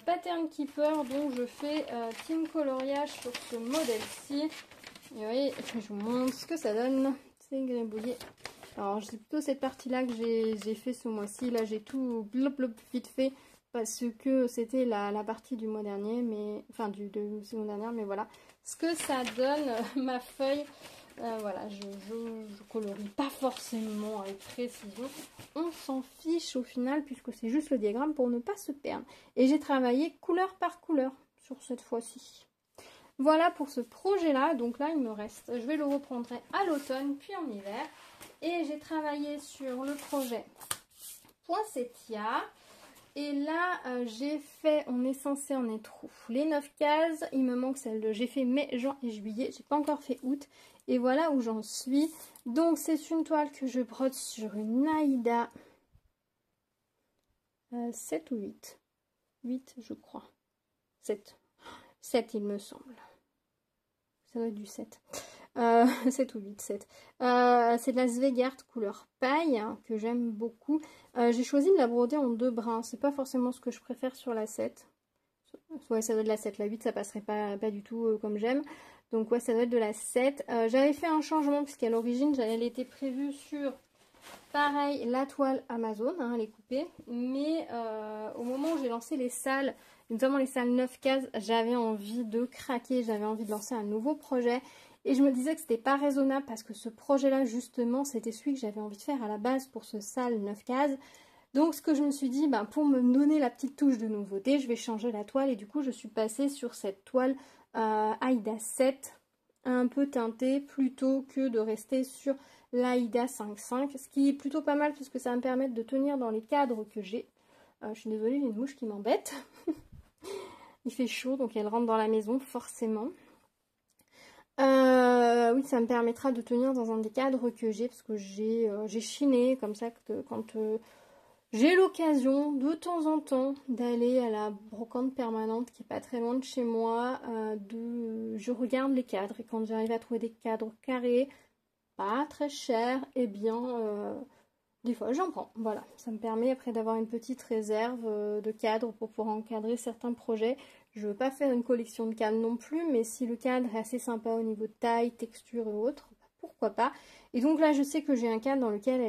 Pattern Keeper. Donc, je fais Team Coloriage sur ce modèle-ci. Et vous voyez, je vous montre ce que ça donne. C'est gribouillé. Alors, c'est plutôt cette partie-là que j'ai fait ce mois-ci. Là, j'ai tout blop vite fait parce que c'était la partie du mois dernier, mais enfin de la saison dernière, mais voilà. Ce que ça donne, ma feuille, voilà, je colorie pas forcément avec précision. On s'en fiche au final puisque c'est juste le diagramme pour ne pas se perdre. Et j'ai travaillé couleur par couleur sur cette fois-ci. Voilà pour ce projet-là. Donc là, il me reste, je vais le reprendre à l'automne puis en hiver. Et j'ai travaillé sur le projet Poinsettia. Et là, j'ai fait, on est censé en être où? Les 9 cases. Il me manque celle de, j'ai fait mai, juin et juillet. J'ai pas encore fait août. Et voilà où j'en suis. Donc, c'est une toile que je brode sur une Aïda 7 ou 8. 8, je crois. 7. 7, il me semble. Ça doit être du 7. 7 ou 8, 7. C'est de la Svegart couleur paille hein, que j'aime beaucoup. J'ai choisi de la broder en 2 brins. C'est pas forcément ce que je préfère sur la 7. Ouais, ça doit être de la 7. La 8, ça passerait pas du tout comme j'aime. Donc ouais, ça doit être de la 7. J'avais fait un changement puisqu'à l'origine, elle était prévue sur, pareil, la toile Amazon. Hein, elle est coupée. Mais au moment où j'ai lancé les salles, notamment les salles 9 cases, j'avais envie de craquer. J'avais envie de lancer un nouveau projet. Et je me disais que c'était pas raisonnable parce que ce projet-là, justement, c'était celui que j'avais envie de faire à la base pour ce salle 9 cases. Donc ce que je me suis dit, ben, pour me donner la petite touche de nouveauté, je vais changer la toile et du coup je suis passée sur cette toile Aïda 7 un peu teintée plutôt que de rester sur l'Aïda 5.5, ce qui est plutôt pas mal parce que ça va me permettre de tenir dans les cadres que j'ai. Je suis désolée, il y a une mouche qui m'embête. Il fait chaud donc elle rentre dans la maison forcément. Oui, ça me permettra de tenir dans un des cadres que j'ai parce que j'ai chiné comme ça que quand j'ai l'occasion de temps en temps d'aller à la brocante permanente qui est pas très loin de chez moi. Je regarde les cadres et quand j'arrive à trouver des cadres carrés, pas très chers, et bien des fois j'en prends. Voilà, ça me permet après d'avoir une petite réserve de cadres pour pouvoir encadrer certains projets. Je ne veux pas faire une collection de cadres non plus, mais si le cadre est assez sympa au niveau de taille, texture et autres, pourquoi pas. Et donc là, je sais que j'ai un cadre dans lequel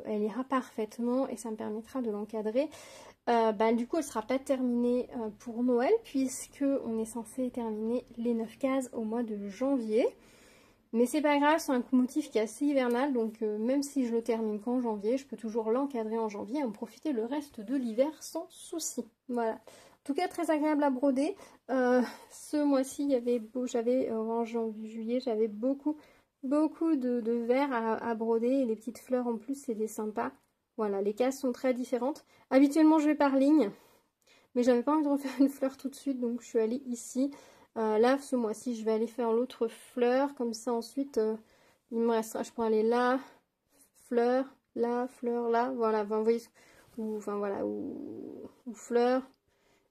elle ira parfaitement et ça me permettra de l'encadrer. Du coup, elle ne sera pas terminée pour Noël puisque on est censé terminer les 9 cases au mois de janvier. Mais c'est pas grave, c'est un motif qui est assez hivernal, donc même si je le termine qu'en janvier, je peux toujours l'encadrer en janvier et en profiter le reste de l'hiver sans souci. Voilà. En tout cas, très agréable à broder. Ce mois-ci, j'avais en juillet, j'avais beaucoup de verre à broder et les petites fleurs en plus, c'est des sympas. Voilà, les cases sont très différentes. Habituellement, je vais par ligne, mais j'avais pas envie de refaire une fleur tout de suite, donc je suis allée ici. Là, ce mois-ci, je vais aller faire l'autre fleur. Comme ça, ensuite, il me restera, je pourrais aller là, fleur, là. Voilà, enfin, vous voyez, ou fleur.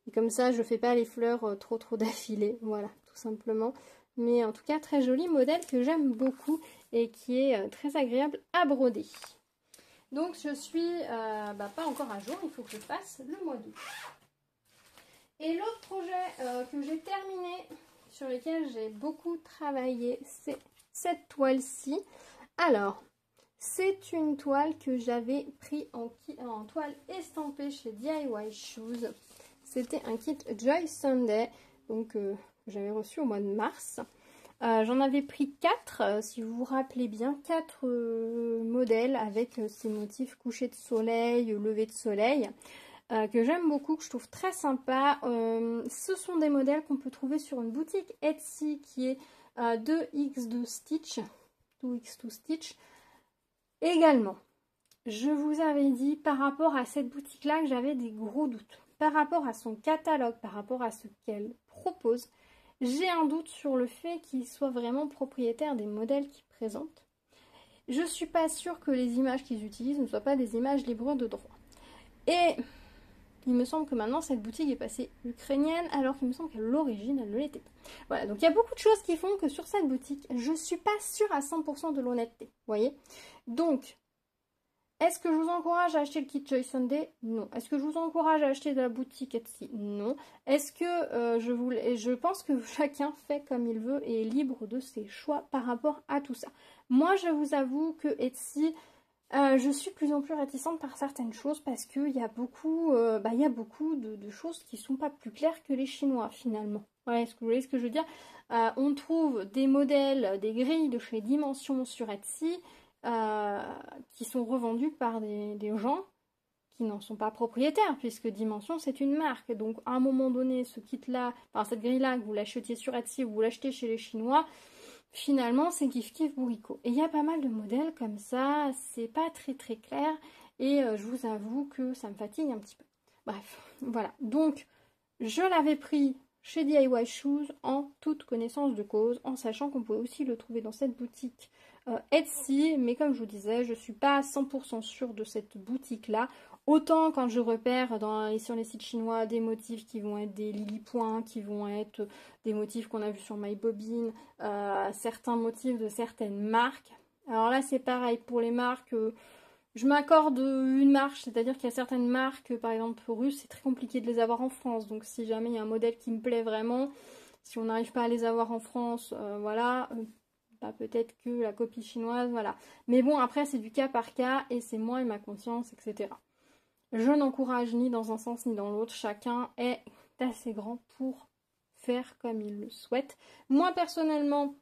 Et comme ça, je ne fais pas les fleurs trop d'affilée. Voilà, tout simplement. Mais en tout cas, très joli modèle que j'aime beaucoup et qui est très agréable à broder. Donc, je suis pas encore à jour. Il faut que je fasse le mois d'août. Et l'autre projet que j'ai terminé, sur lequel j'ai beaucoup travaillé, c'est cette toile-ci. Alors, c'est une toile que j'avais pris en toile estampée chez DIY Shoes. C'était un kit Joy Sunday, donc que j'avais reçu au mois de mars. J'en avais pris 4, si vous vous rappelez bien, 4 modèles avec ces motifs coucher de soleil, lever de soleil. Que j'aime beaucoup, que je trouve très sympa. Ce sont des modèles qu'on peut trouver sur une boutique Etsy qui est 2x2 Stitch. 2x2 Stitch. Également, je vous avais dit par rapport à cette boutique-là que j'avais des gros doutes. Par rapport à son catalogue, par rapport à ce qu'elle propose, j'ai un doute sur le fait qu'il soit vraiment propriétaire des modèles qu'il présente. Je ne suis pas sûre que les images qu'ils utilisent ne soient pas des images libres de droit. Et il me semble que maintenant cette boutique est passée ukrainienne alors qu'il me semble qu'à l'origine elle ne l'était pas. Voilà, donc il y a beaucoup de choses qui font que sur cette boutique, je ne suis pas sûre à 100% de l'honnêteté. Vous voyez? Donc, est-ce que je vous encourage à acheter le kit Joy Sunday? Non. Est-ce que je vous encourage à acheter de la boutique Etsy? Non. Est-ce que je pense que chacun fait comme il veut et est libre de ses choix par rapport à tout ça. Moi, je vous avoue que Etsy, je suis de plus en plus réticente par certaines choses parce qu'il y a beaucoup, de choses qui ne sont pas plus claires que les Chinois finalement. Voilà, vous voyez ce que je veux dire? On trouve des modèles, des grilles de chez Dimension sur Etsy qui sont revendus par des gens qui n'en sont pas propriétaires puisque Dimension c'est une marque. Donc à un moment donné, ce kit-là, enfin cette grille-là, que vous l'achetiez sur Etsy ou vous l'achetez chez les Chinois, finalement c'est kiff kiff bourricot. Et il y a pas mal de modèles comme ça, c'est pas très clair et je vous avoue que ça me fatigue un petit peu. Bref, voilà. Donc je l'avais pris chez DIY Shoes en toute connaissance de cause, en sachant qu'on pouvait aussi le trouver dans cette boutique Etsy, mais comme je vous disais, je suis pas à 100% sûre de cette boutique-là. Autant quand je repère sur les sites chinois des motifs qui vont être des lily points, qui vont être des motifs qu'on a vus sur MyBobbin, certains motifs de certaines marques. Alors là, c'est pareil pour les marques. Je m'accorde une marche, c'est-à-dire qu'il y a certaines marques, par exemple russes, c'est très compliqué de les avoir en France. Donc si jamais il y a un modèle qui me plaît vraiment, si on n'arrive pas à les avoir en France, voilà, peut-être que la copie chinoise, voilà. Mais bon, après c'est du cas par cas et c'est moi et ma conscience, etc. Je n'encourage ni dans un sens ni dans l'autre, chacun est assez grand pour faire comme il le souhaite. Moi personnellement,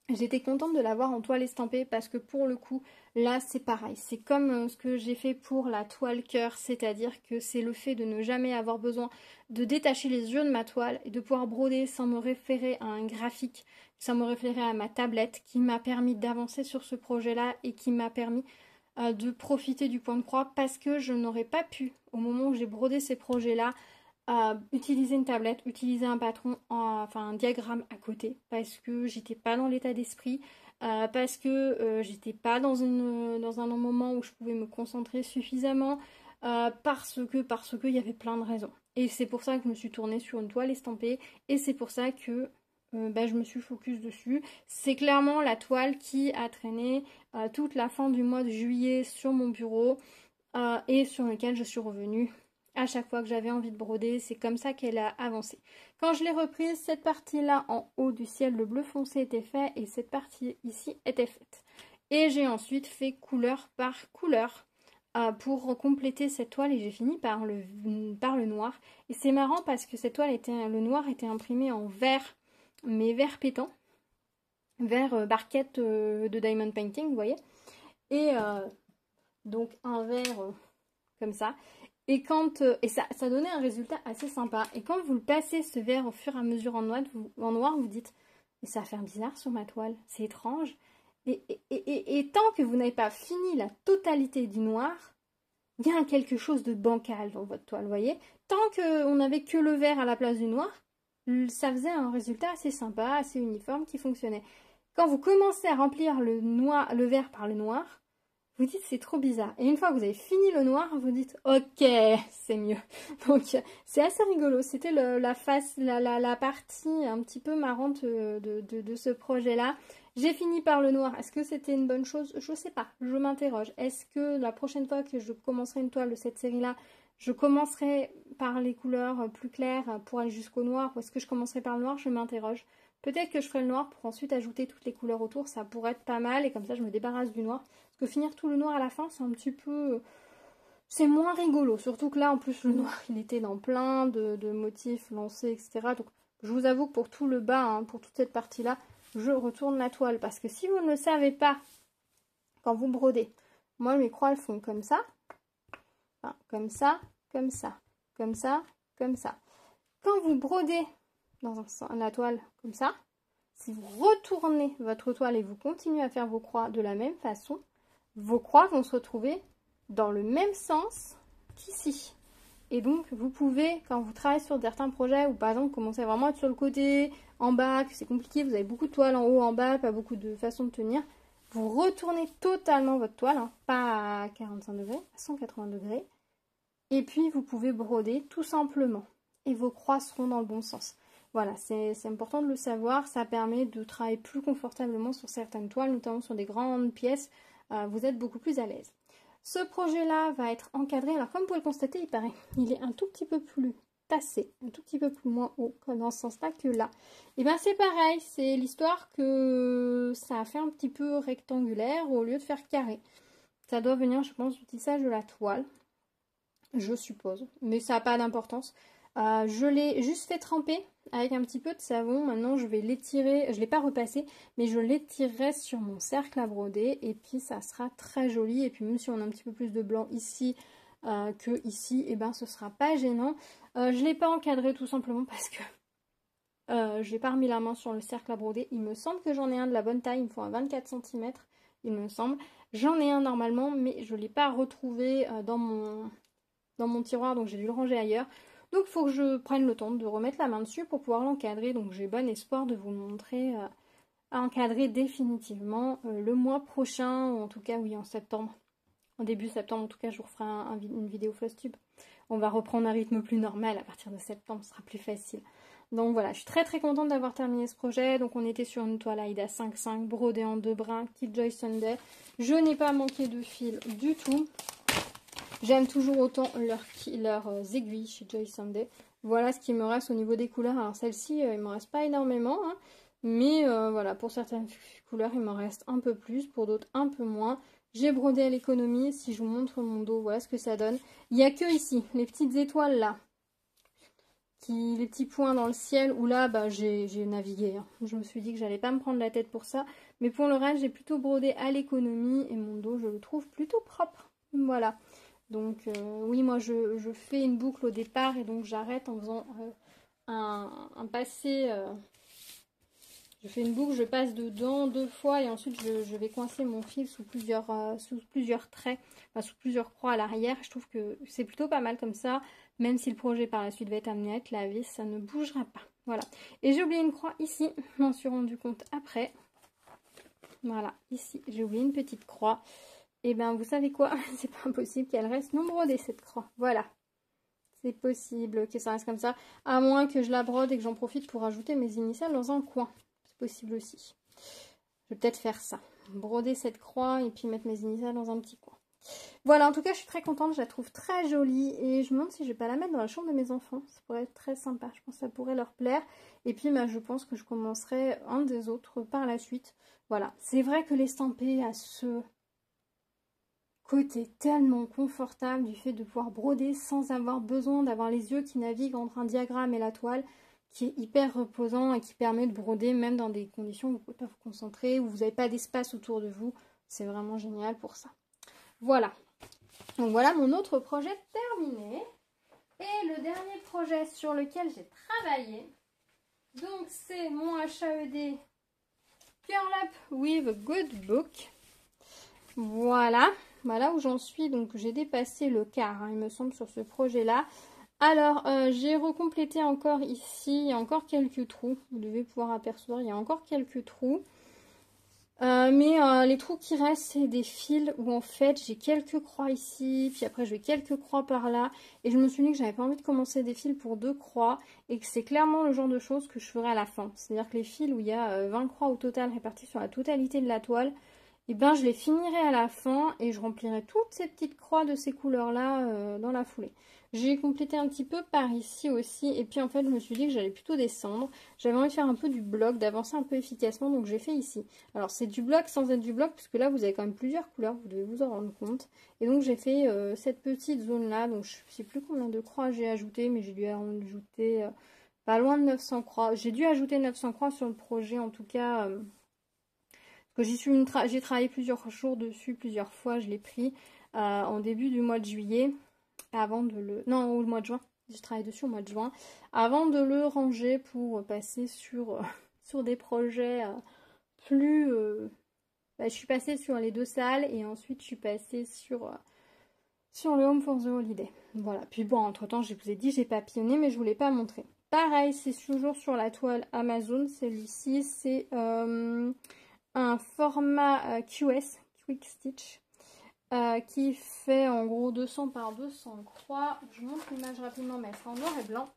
J'étais contente de l'avoir en toile estampée parce que pour le coup, là c'est pareil. C'est comme ce que j'ai fait pour la toile cœur, c'est-à-dire que c'est le fait de ne jamais avoir besoin de détacher les yeux de ma toile et de pouvoir broder sans me référer à un graphique, sans me référer à ma tablette qui m'a permis d'avancer sur ce projet-là et qui m'a permis de profiter du point de croix parce que je n'aurais pas pu, au moment où j'ai brodé ces projets-là, utiliser une tablette, utiliser un patron, enfin un diagramme à côté, parce que j'étais pas dans l'état d'esprit, parce que j'étais pas dans un moment où je pouvais me concentrer suffisamment, parce que il y avait plein de raisons. Et c'est pour ça que je me suis tournée sur une toile estampée, et c'est pour ça que je me suis focus dessus. C'est clairement la toile qui a traîné toute la fin du mois de juillet sur mon bureau et sur lequel je suis revenue à chaque fois que j'avais envie de broder. C'est comme ça qu'elle a avancé. Quand je l'ai reprise, cette partie-là en haut du ciel, le bleu foncé était fait et cette partie ici était faite. Et j'ai ensuite fait couleur par couleur pour compléter cette toile et j'ai fini par le noir. Et c'est marrant parce que cette toile le noir était imprimé en vert, mais vert pétant, vert barquette de diamond painting, vous voyez. Et donc un vert comme ça. Et ça donnait un résultat assez sympa. Et quand vous le passez ce verre au fur et à mesure en noir, vous dites mais ça va faire bizarre sur ma toile, c'est étrange. Et tant que vous n'avez pas fini la totalité du noir, il y a quelque chose de bancal dans votre toile, vous voyez. Tant qu'on n'avait que le vert à la place du noir, ça faisait un résultat assez sympa, assez uniforme qui fonctionnait. Quand vous commencez à remplir le vert par le noir, vous dites c'est trop bizarre. Et une fois que vous avez fini le noir, vous dites ok, c'est mieux. Donc c'est assez rigolo. C'était la partie un petit peu marrante de ce projet-là. J'ai fini par le noir. Est-ce que c'était une bonne chose? Je sais pas. Je m'interroge. Est-ce que la prochaine fois que je commencerai une toile de cette série-là, je commencerai par les couleurs plus claires pour aller jusqu'au noir? Ou est-ce que je commencerai par le noir? Je m'interroge. Peut-être que je ferai le noir pour ensuite ajouter toutes les couleurs autour. Ça pourrait être pas mal. Et comme ça, je me débarrasse du noir. Que finir tout le noir à la fin, c'est un petit peu... C'est moins rigolo. Surtout que là, en plus, le noir, il était dans plein de motifs lancés, etc. Donc, je vous avoue que pour tout le bas, hein, pour toute cette partie-là, je retourne la toile. Parce que si vous ne le savez pas, quand vous brodez, moi, mes croix, elles font comme ça. Enfin, comme ça, comme ça, comme ça, comme ça. Quand vous brodez dans la toile comme ça, si vous retournez votre toile et vous continuez à faire vos croix de la même façon, vos croix vont se retrouver dans le même sens qu'ici. Et donc, vous pouvez, quand vous travaillez sur certains projets, ou par exemple, vous commencez vraiment à être sur le côté, en bas, que c'est compliqué, vous avez beaucoup de toiles en haut, en bas, pas beaucoup de façons de tenir, vous retournez totalement votre toile, hein, pas à 45 degrés, à 180 degrés, et puis vous pouvez broder tout simplement. Et vos croix seront dans le bon sens. Voilà, c'est important de le savoir, ça permet de travailler plus confortablement sur certaines toiles, notamment sur des grandes pièces, vous êtes beaucoup plus à l'aise. Ce projet-là va être encadré, alors comme vous pouvez le constater, il est un tout petit peu plus tassé, un tout petit peu plus moins haut, comme dans ce sens-là que là. Et bien c'est pareil, c'est l'histoire que ça a fait un petit peu rectangulaire au lieu de faire carré. Ça doit venir, je pense, du tissage de la toile, je suppose, mais ça n'a pas d'importance. Je l'ai juste fait tremper avec un petit peu de savon. Maintenant, je vais l'étirer. Je ne l'ai pas repassé, mais je l'étirerai sur mon cercle à broder. Et puis, ça sera très joli. Et puis, même si on a un petit peu plus de blanc ici que ici, et ben, ce ne sera pas gênant. Je ne l'ai pas encadré tout simplement parce que je n'ai pas remis la main sur le cercle à broder. Il me semble que j'en ai un de la bonne taille. Il me faut un 24 cm, il me semble. J'en ai un normalement, mais je ne l'ai pas retrouvé dans mon tiroir. Donc, j'ai dû le ranger ailleurs. Donc il faut que je prenne le temps de remettre la main dessus pour pouvoir l'encadrer. Donc j'ai bon espoir de vous le montrer à encadrer définitivement le mois prochain, ou en tout cas oui en septembre. En début septembre en tout cas je vous referai une vidéo Flosstube. On va reprendre un rythme plus normal à partir de septembre, ce sera plus facile. Donc voilà, je suis très contente d'avoir terminé ce projet. Donc on était sur une toile Aida 5,5 brodée en 2 brins, Killjoy Sunday. Je n'ai pas manqué de fil du tout. J'aime toujours autant leurs aiguilles chez Joy Sunday. Voilà ce qui me reste au niveau des couleurs. Alors celle-ci, il ne me reste pas énormément. Hein, mais voilà, pour certaines couleurs, il m'en reste un peu plus. Pour d'autres, un peu moins. J'ai brodé à l'économie. Si je vous montre mon dos, voilà ce que ça donne. Il n'y a que ici, les petites étoiles là, les petits points dans le ciel, où là, bah, j'ai navigué. Hein. Je me suis dit que j'allais pas me prendre la tête pour ça. Mais pour le reste, j'ai plutôt brodé à l'économie et mon dos, je le trouve plutôt propre. Voilà. Donc, oui, moi, je fais une boucle au départ et donc j'arrête en faisant un passé... je fais une boucle, je passe dedans 2 fois et ensuite je vais coincer mon fil sous plusieurs traits, enfin sous plusieurs croix à l'arrière. Je trouve que c'est plutôt pas mal comme ça, même si le projet par la suite va être amené à être lavé, ça ne bougera pas. Voilà. Et j'ai oublié une croix ici, je m'en suis rendu compte après. Voilà, ici j'ai oublié une petite croix. Et ben vous savez quoi, c'est pas impossible qu'elle reste non brodée cette croix. Voilà. C'est possible que ça reste comme ça, à moins que je la brode et que j'en profite pour ajouter mes initiales dans un coin. Possible aussi. Je vais peut-être faire ça. Broder cette croix et puis mettre mes initiales dans un petit coin. Voilà, en tout cas, je suis très contente. Je la trouve très jolie. Et je me demande si je vais pas la mettre dans la chambre de mes enfants. Ça pourrait être très sympa. Je pense que ça pourrait leur plaire. Et puis, bah, je pense que je commencerai un des autres par la suite. Voilà. C'est vrai que l'estampé a ce côté tellement confortable du fait de pouvoir broder sans avoir besoin d'avoir les yeux qui naviguent entre un diagramme et la toile, qui est hyper reposant et qui permet de broder même dans des conditions où vous ne pouvez pas vous concentrer, où vous n'avez pas d'espace autour de vous. C'est vraiment génial pour ça. Voilà. Donc voilà mon autre projet terminé. Et le dernier projet sur lequel j'ai travaillé, donc c'est mon HAED Curl Up with a Good Book. Voilà. Voilà où j'en suis. Donc j'ai dépassé le quart, hein, il me semble, sur ce projet-là. Alors, j'ai recomplété encore ici, il y a encore quelques trous, vous devez pouvoir apercevoir, il y a encore quelques trous. Mais les trous qui restent, c'est des fils où en fait j'ai quelques croix ici, puis après j'ai quelques croix par là. Et je me suis dit que j'avais pas envie de commencer des fils pour 2 croix et que c'est clairement le genre de choses que je ferai à la fin. C'est-à-dire que les fils où il y a 20 croix au total réparties sur la totalité de la toile, et ben je les finirai à la fin et je remplirai toutes ces petites croix de ces couleurs-là dans la foulée. J'ai complété un petit peu par ici aussi et puis en fait je me suis dit que j'allais plutôt descendre. J'avais envie de faire un peu du bloc, d'avancer un peu efficacement, donc j'ai fait ici. Alors c'est du bloc sans être du bloc puisque là vous avez quand même plusieurs couleurs, vous devez vous en rendre compte. Et donc j'ai fait cette petite zone-là, donc je ne sais plus combien de croix j'ai ajouté, mais j'ai dû ajouter pas loin de 900 croix. J'ai dû ajouter 900 croix sur le projet en tout cas... que j'ai travaillé plusieurs jours dessus, plusieurs fois, je l'ai pris en début du mois de juillet, avant de le... Non, au mois de juin, j'ai travaillé dessus au mois de juin, avant de le ranger pour passer sur, sur des projets plus... je suis passée sur les 2 salles et ensuite je suis passée sur le Home for the Holiday. Voilà, puis bon, entre-temps, je vous ai dit, j'ai papillonné, mais je ne vous l'ai pas montré. Pareil, c'est toujours sur la toile Amazon, celui-ci, c'est... un format QS, Quick Stitch, qui fait en gros 200 par 200 croix. Je vous montre l'image rapidement, mais elle sera en noir et blanc.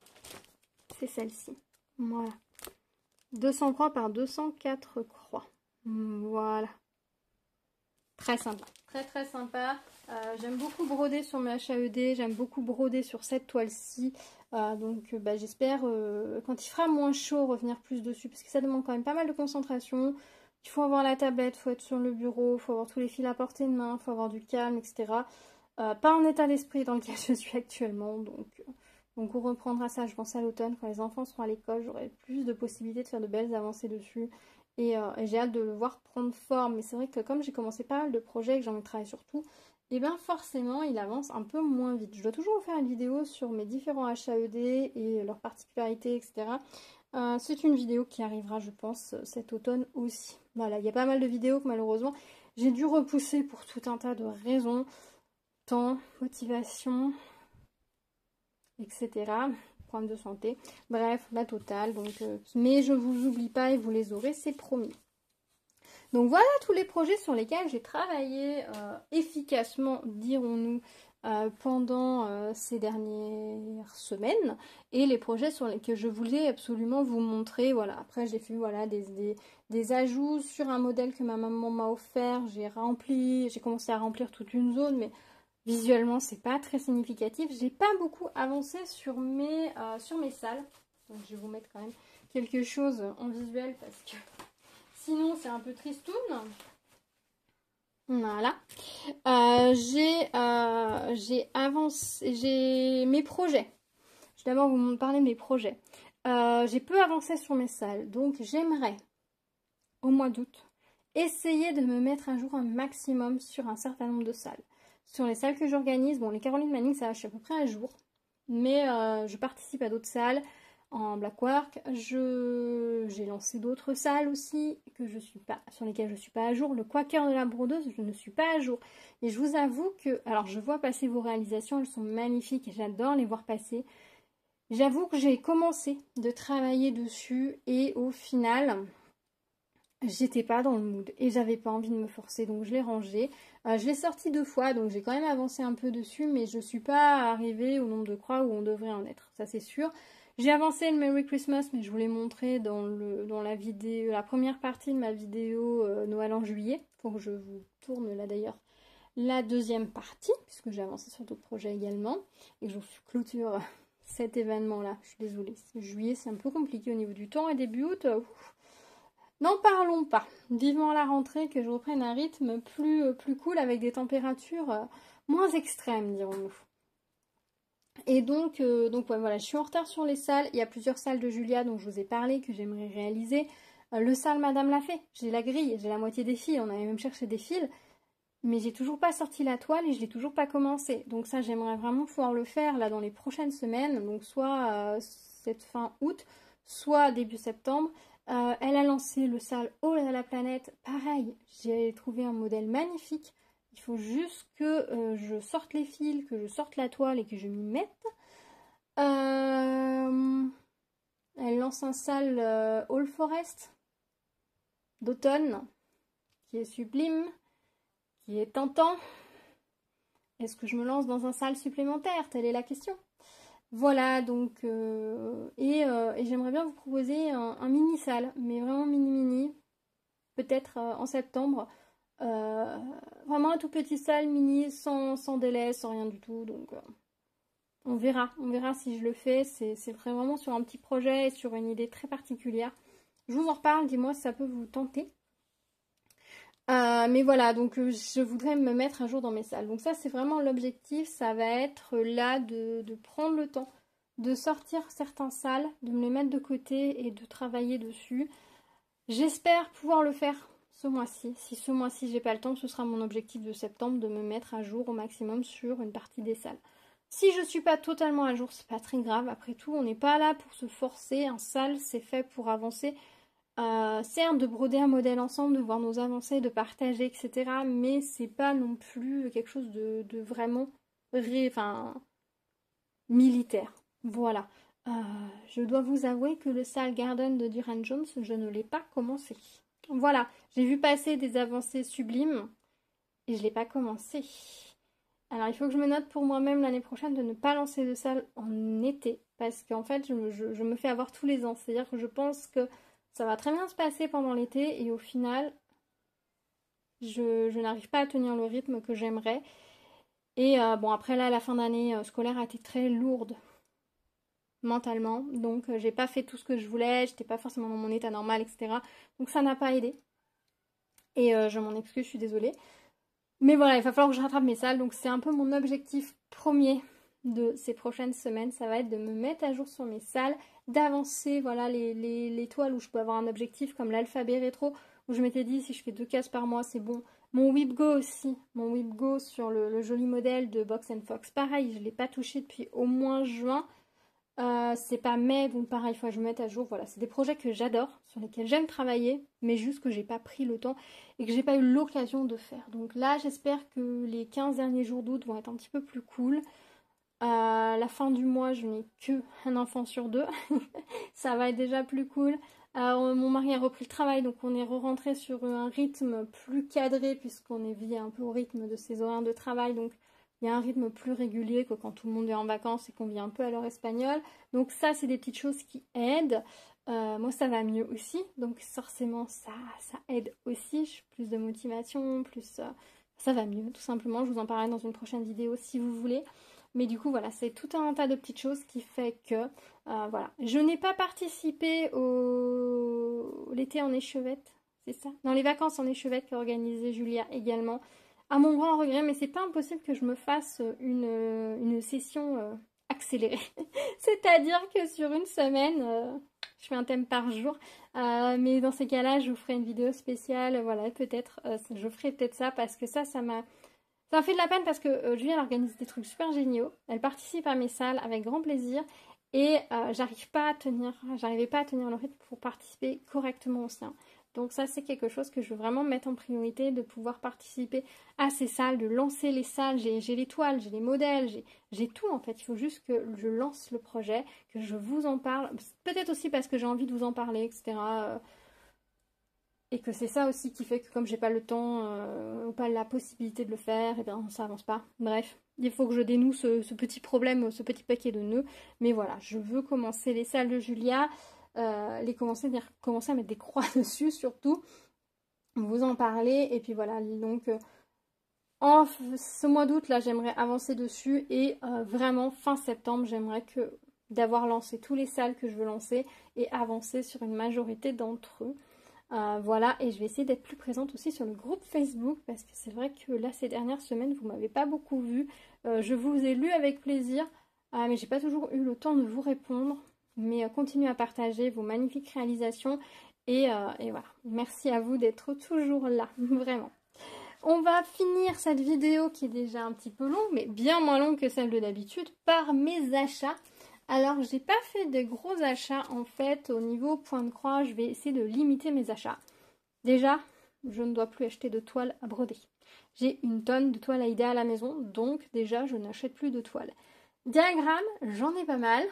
C'est celle-ci. Voilà. 200 croix par 204 croix. Voilà. Très sympa. Très très sympa. J'aime beaucoup broder sur mes HAED. J'aime beaucoup broder sur cette toile-ci. Donc j'espère, quand il fera moins chaud, revenir plus dessus. Parce que ça demande quand même pas mal de concentration. Il faut avoir la tablette, il faut être sur le bureau, il faut avoir tous les fils à portée de main, il faut avoir du calme, etc. Pas en état d'esprit dans lequel je suis actuellement. Donc on reprendra ça, je pense, à l'automne. Quand les enfants seront à l'école, j'aurai plus de possibilités de faire de belles avancées dessus. Et j'ai hâte de le voir prendre forme. Mais c'est vrai que comme j'ai commencé pas mal de projets et que j'en ai travaillé sur tout, et bien forcément il avance un peu moins vite. Je dois toujours vous faire une vidéo sur mes différents HAED et leurs particularités, etc. C'est une vidéo qui arrivera, je pense, cet automne aussi. Voilà, il y a pas mal de vidéos que malheureusement j'ai dû repousser pour tout un tas de raisons. Temps, motivation, etc. Problème de santé. Bref, la totale. Donc, mais je ne vous oublie pas et vous les aurez, c'est promis. Donc voilà tous les projets sur lesquels j'ai travaillé efficacement, dirons-nous, pendant ces dernières semaines, et les projets sur lesquels je voulais absolument vous montrer. Voilà, après j'ai fait voilà, des ajouts sur un modèle que ma maman m'a offert. J'ai commencé à remplir toute une zone, mais visuellement c'est pas très significatif. J'ai pas beaucoup avancé sur mes salles, donc je vais vous mettre quand même quelque chose en visuel parce que sinon c'est un peu tristoun. Voilà. J'ai avancé, j'ai mes projets. d'abord vous parler de mes projets. J'ai peu avancé sur mes salles, donc j'aimerais, au mois d'août, essayer de me mettre à jour un maximum sur un certain nombre de salles. Sur les salles que j'organise, bon, les Caroline Manning, ça, je suis à peu près à jour. Mais je participe à d'autres salles en Blackwork. J'ai lancé d'autres salles aussi sur lesquelles je ne suis pas à jour. Le Quaker de la Brodeuse, je ne suis pas à jour. Et je vous avoue que, alors je vois passer vos réalisations, elles sont magnifiques et j'adore les voir passer. J'avoue que j'ai commencé de travailler dessus et au final, j'étais pas dans le mood et j'avais pas envie de me forcer, donc je l'ai rangé. Je l'ai sorti 2 fois, donc j'ai quand même avancé un peu dessus, mais je suis pas arrivée au nombre de croix où on devrait en être, ça c'est sûr. J'ai avancé le Merry Christmas, mais je vous l'ai montré dans la vidéo, la première partie de ma vidéo Noël en juillet. Faut que je vous tourne là d'ailleurs la deuxième partie, puisque j'ai avancé sur d'autres projets également, et que je clôture cet événement-là. Je suis désolée, juillet c'est un peu compliqué au niveau du temps, et début août, n'en parlons pas. Vivement la rentrée, que je reprenne un rythme plus cool avec des températures moins extrêmes, dirons-nous. Et donc ouais, voilà, je suis en retard sur les salles. Il y a plusieurs salles de Julia dont je vous ai parlé que j'aimerais réaliser. Le salle Madame l'a fait. J'ai la grille, j'ai la moitié des fils. On avait même cherché des fils. Mais j'ai toujours pas sorti la toile et je l'ai toujours pas commencé. Donc ça, j'aimerais vraiment pouvoir le faire là dans les prochaines semaines. Donc soit cette fin août, soit début septembre. Elle a lancé le salle All à la planète. Pareil, j'ai trouvé un modèle magnifique. Il faut juste que je sorte les fils, que je sorte la toile et que je m'y mette. Elle lance un salle All Forest d'automne qui est sublime, qui est tentant. Est-ce que je me lance dans un salle supplémentaire? Telle est la question. Voilà, donc, et j'aimerais bien vous proposer un mini-salle, mais vraiment mini-mini, peut-être en septembre. Vraiment un tout petit salle mini, sans délai, sans rien du tout, donc on verra si je le fais. C'est vraiment sur un petit projet et sur une idée très particulière. Je vous en reparle, dis-moi si ça peut vous tenter. Mais voilà, donc je voudrais me mettre un jour dans mes salles. Donc ça, c'est vraiment l'objectif. Ça va être là de prendre le temps de sortir certaines salles, de me les mettre de côté et de travailler dessus. J'espère pouvoir le faire ce mois-ci. Si ce mois-ci, j'ai pas le temps, ce sera mon objectif de septembre de me mettre à jour au maximum sur une partie des salles. Si je suis pas totalement à jour, c'est pas très grave. Après tout, on n'est pas là pour se forcer. Un salle, c'est fait pour avancer. Certes, de broder un modèle ensemble, de voir nos avancées, de partager, etc. Mais c'est pas non plus quelque chose de vraiment militaire. Voilà. Je dois vous avouer que le Salle Garden de Durand Jones, je ne l'ai pas commencé. Voilà, j'ai vu passer des avancées sublimes et je ne l'ai pas commencé. Alors il faut que je me note pour moi-même l'année prochaine de ne pas lancer de salle en été. Parce qu'en fait, je me fais avoir tous les ans. C'est-à-dire que je pense que ça va très bien se passer pendant l'été et au final, je n'arrive pas à tenir le rythme que j'aimerais. Et bon, après là, la fin d'année scolaire a été très lourde mentalement. Donc, j'ai pas fait tout ce que je voulais. J'étais pas forcément dans mon état normal, etc. Donc, ça n'a pas aidé. Et je m'en excuse, je suis désolée. Mais voilà, il va falloir que je rattrape mes salles. Donc, c'est un peu mon objectif premier de ces prochaines semaines. Ça va être de me mettre à jour sur mes salles, d'avancer, voilà, les toiles où je peux avoir un objectif comme l'alphabet rétro, où je m'étais dit si je fais 2 cases par mois, c'est bon. Mon WhipGo aussi, mon WhipGo sur le joli modèle de Box & Fox. Pareil, je ne l'ai pas touché depuis au moins juin. C'est pas mai, donc pareil, il faut que je me mette à jour. Voilà, c'est des projets que j'adore, sur lesquels j'aime travailler, mais juste que j'ai pas pris le temps et que j'ai pas eu l'occasion de faire. Donc là, j'espère que les 15 derniers jours d'août vont être un petit peu plus cool. La fin du mois, je n'ai que un enfant sur 2. Ça va être déjà plus cool. Mon mari a repris le travail, donc on est re-rentré sur un rythme plus cadré puisqu'on est lié un peu au rythme de ses horaires de travail. Donc il y a un rythme plus régulier que quand tout le monde est en vacances et qu'on vit un peu à l'heure espagnole. Donc ça, c'est des petites choses qui aident. Moi, ça va mieux aussi. Donc forcément, ça aide aussi. J'ai plus de motivation, plus... ça va mieux, tout simplement. Je vous en parlerai dans une prochaine vidéo si vous voulez. Mais du coup, voilà, c'est tout un tas de petites choses qui fait que, voilà. Je n'ai pas participé au l'été en échevette, c'est ça? Dans les vacances en échevette qu'a organisé Julia également. À mon grand regret, mais c'est pas impossible que je me fasse une session accéléré. C'est-à-dire que sur une semaine, je fais un thème par jour. Mais dans ces cas-là, je vous ferai une vidéo spéciale. Voilà, peut-être, je ferai peut-être ça parce que ça m'a... Ça m'a fait de la peine parce que Julie, elle organise des trucs super géniaux. Elle participe à mes salles avec grand plaisir. Et j'arrivais pas à tenir le rythme pour participer correctement au sien. Donc ça, c'est quelque chose que je veux vraiment mettre en priorité, de pouvoir participer à ces salles, de lancer les salles. J'ai les toiles, j'ai les modèles, j'ai tout en fait. Il faut juste que je lance le projet, que je vous en parle. Peut-être aussi parce que j'ai envie de vous en parler, etc. Et que c'est ça aussi qui fait que comme j'ai pas le temps ou pas la possibilité de le faire, et bien ça avance pas. Bref, il faut que je dénoue ce petit problème, ce petit paquet de nœuds. Mais voilà, je veux commencer les salles de Julia, commencer à mettre des croix dessus surtout, vous en parler. Et puis voilà, donc en ce mois d'août là j'aimerais avancer dessus et vraiment fin septembre j'aimerais d'avoir lancé tous les salles que je veux lancer et avancer sur une majorité d'entre eux. Voilà, et je vais essayer d'être plus présente aussi sur le groupe Facebook parce que c'est vrai que là ces dernières semaines vous m'avez pas beaucoup vu. Je vous ai lu avec plaisir, mais j'ai pas toujours eu le temps de vous répondre. Mais continuez à partager vos magnifiques réalisations et voilà, merci à vous d'être toujours là, vraiment. On va finir cette vidéo qui est déjà un petit peu longue, mais bien moins longue que celle de d'habitude, par mes achats. Alors, j'ai pas fait de gros achats en fait au niveau point de croix. Je vais essayer de limiter mes achats. Déjà, je ne dois plus acheter de toile à broder. J'ai une tonne de toile Aïda à la maison, donc déjà, je n'achète plus de toile. Diagramme, j'en ai pas mal.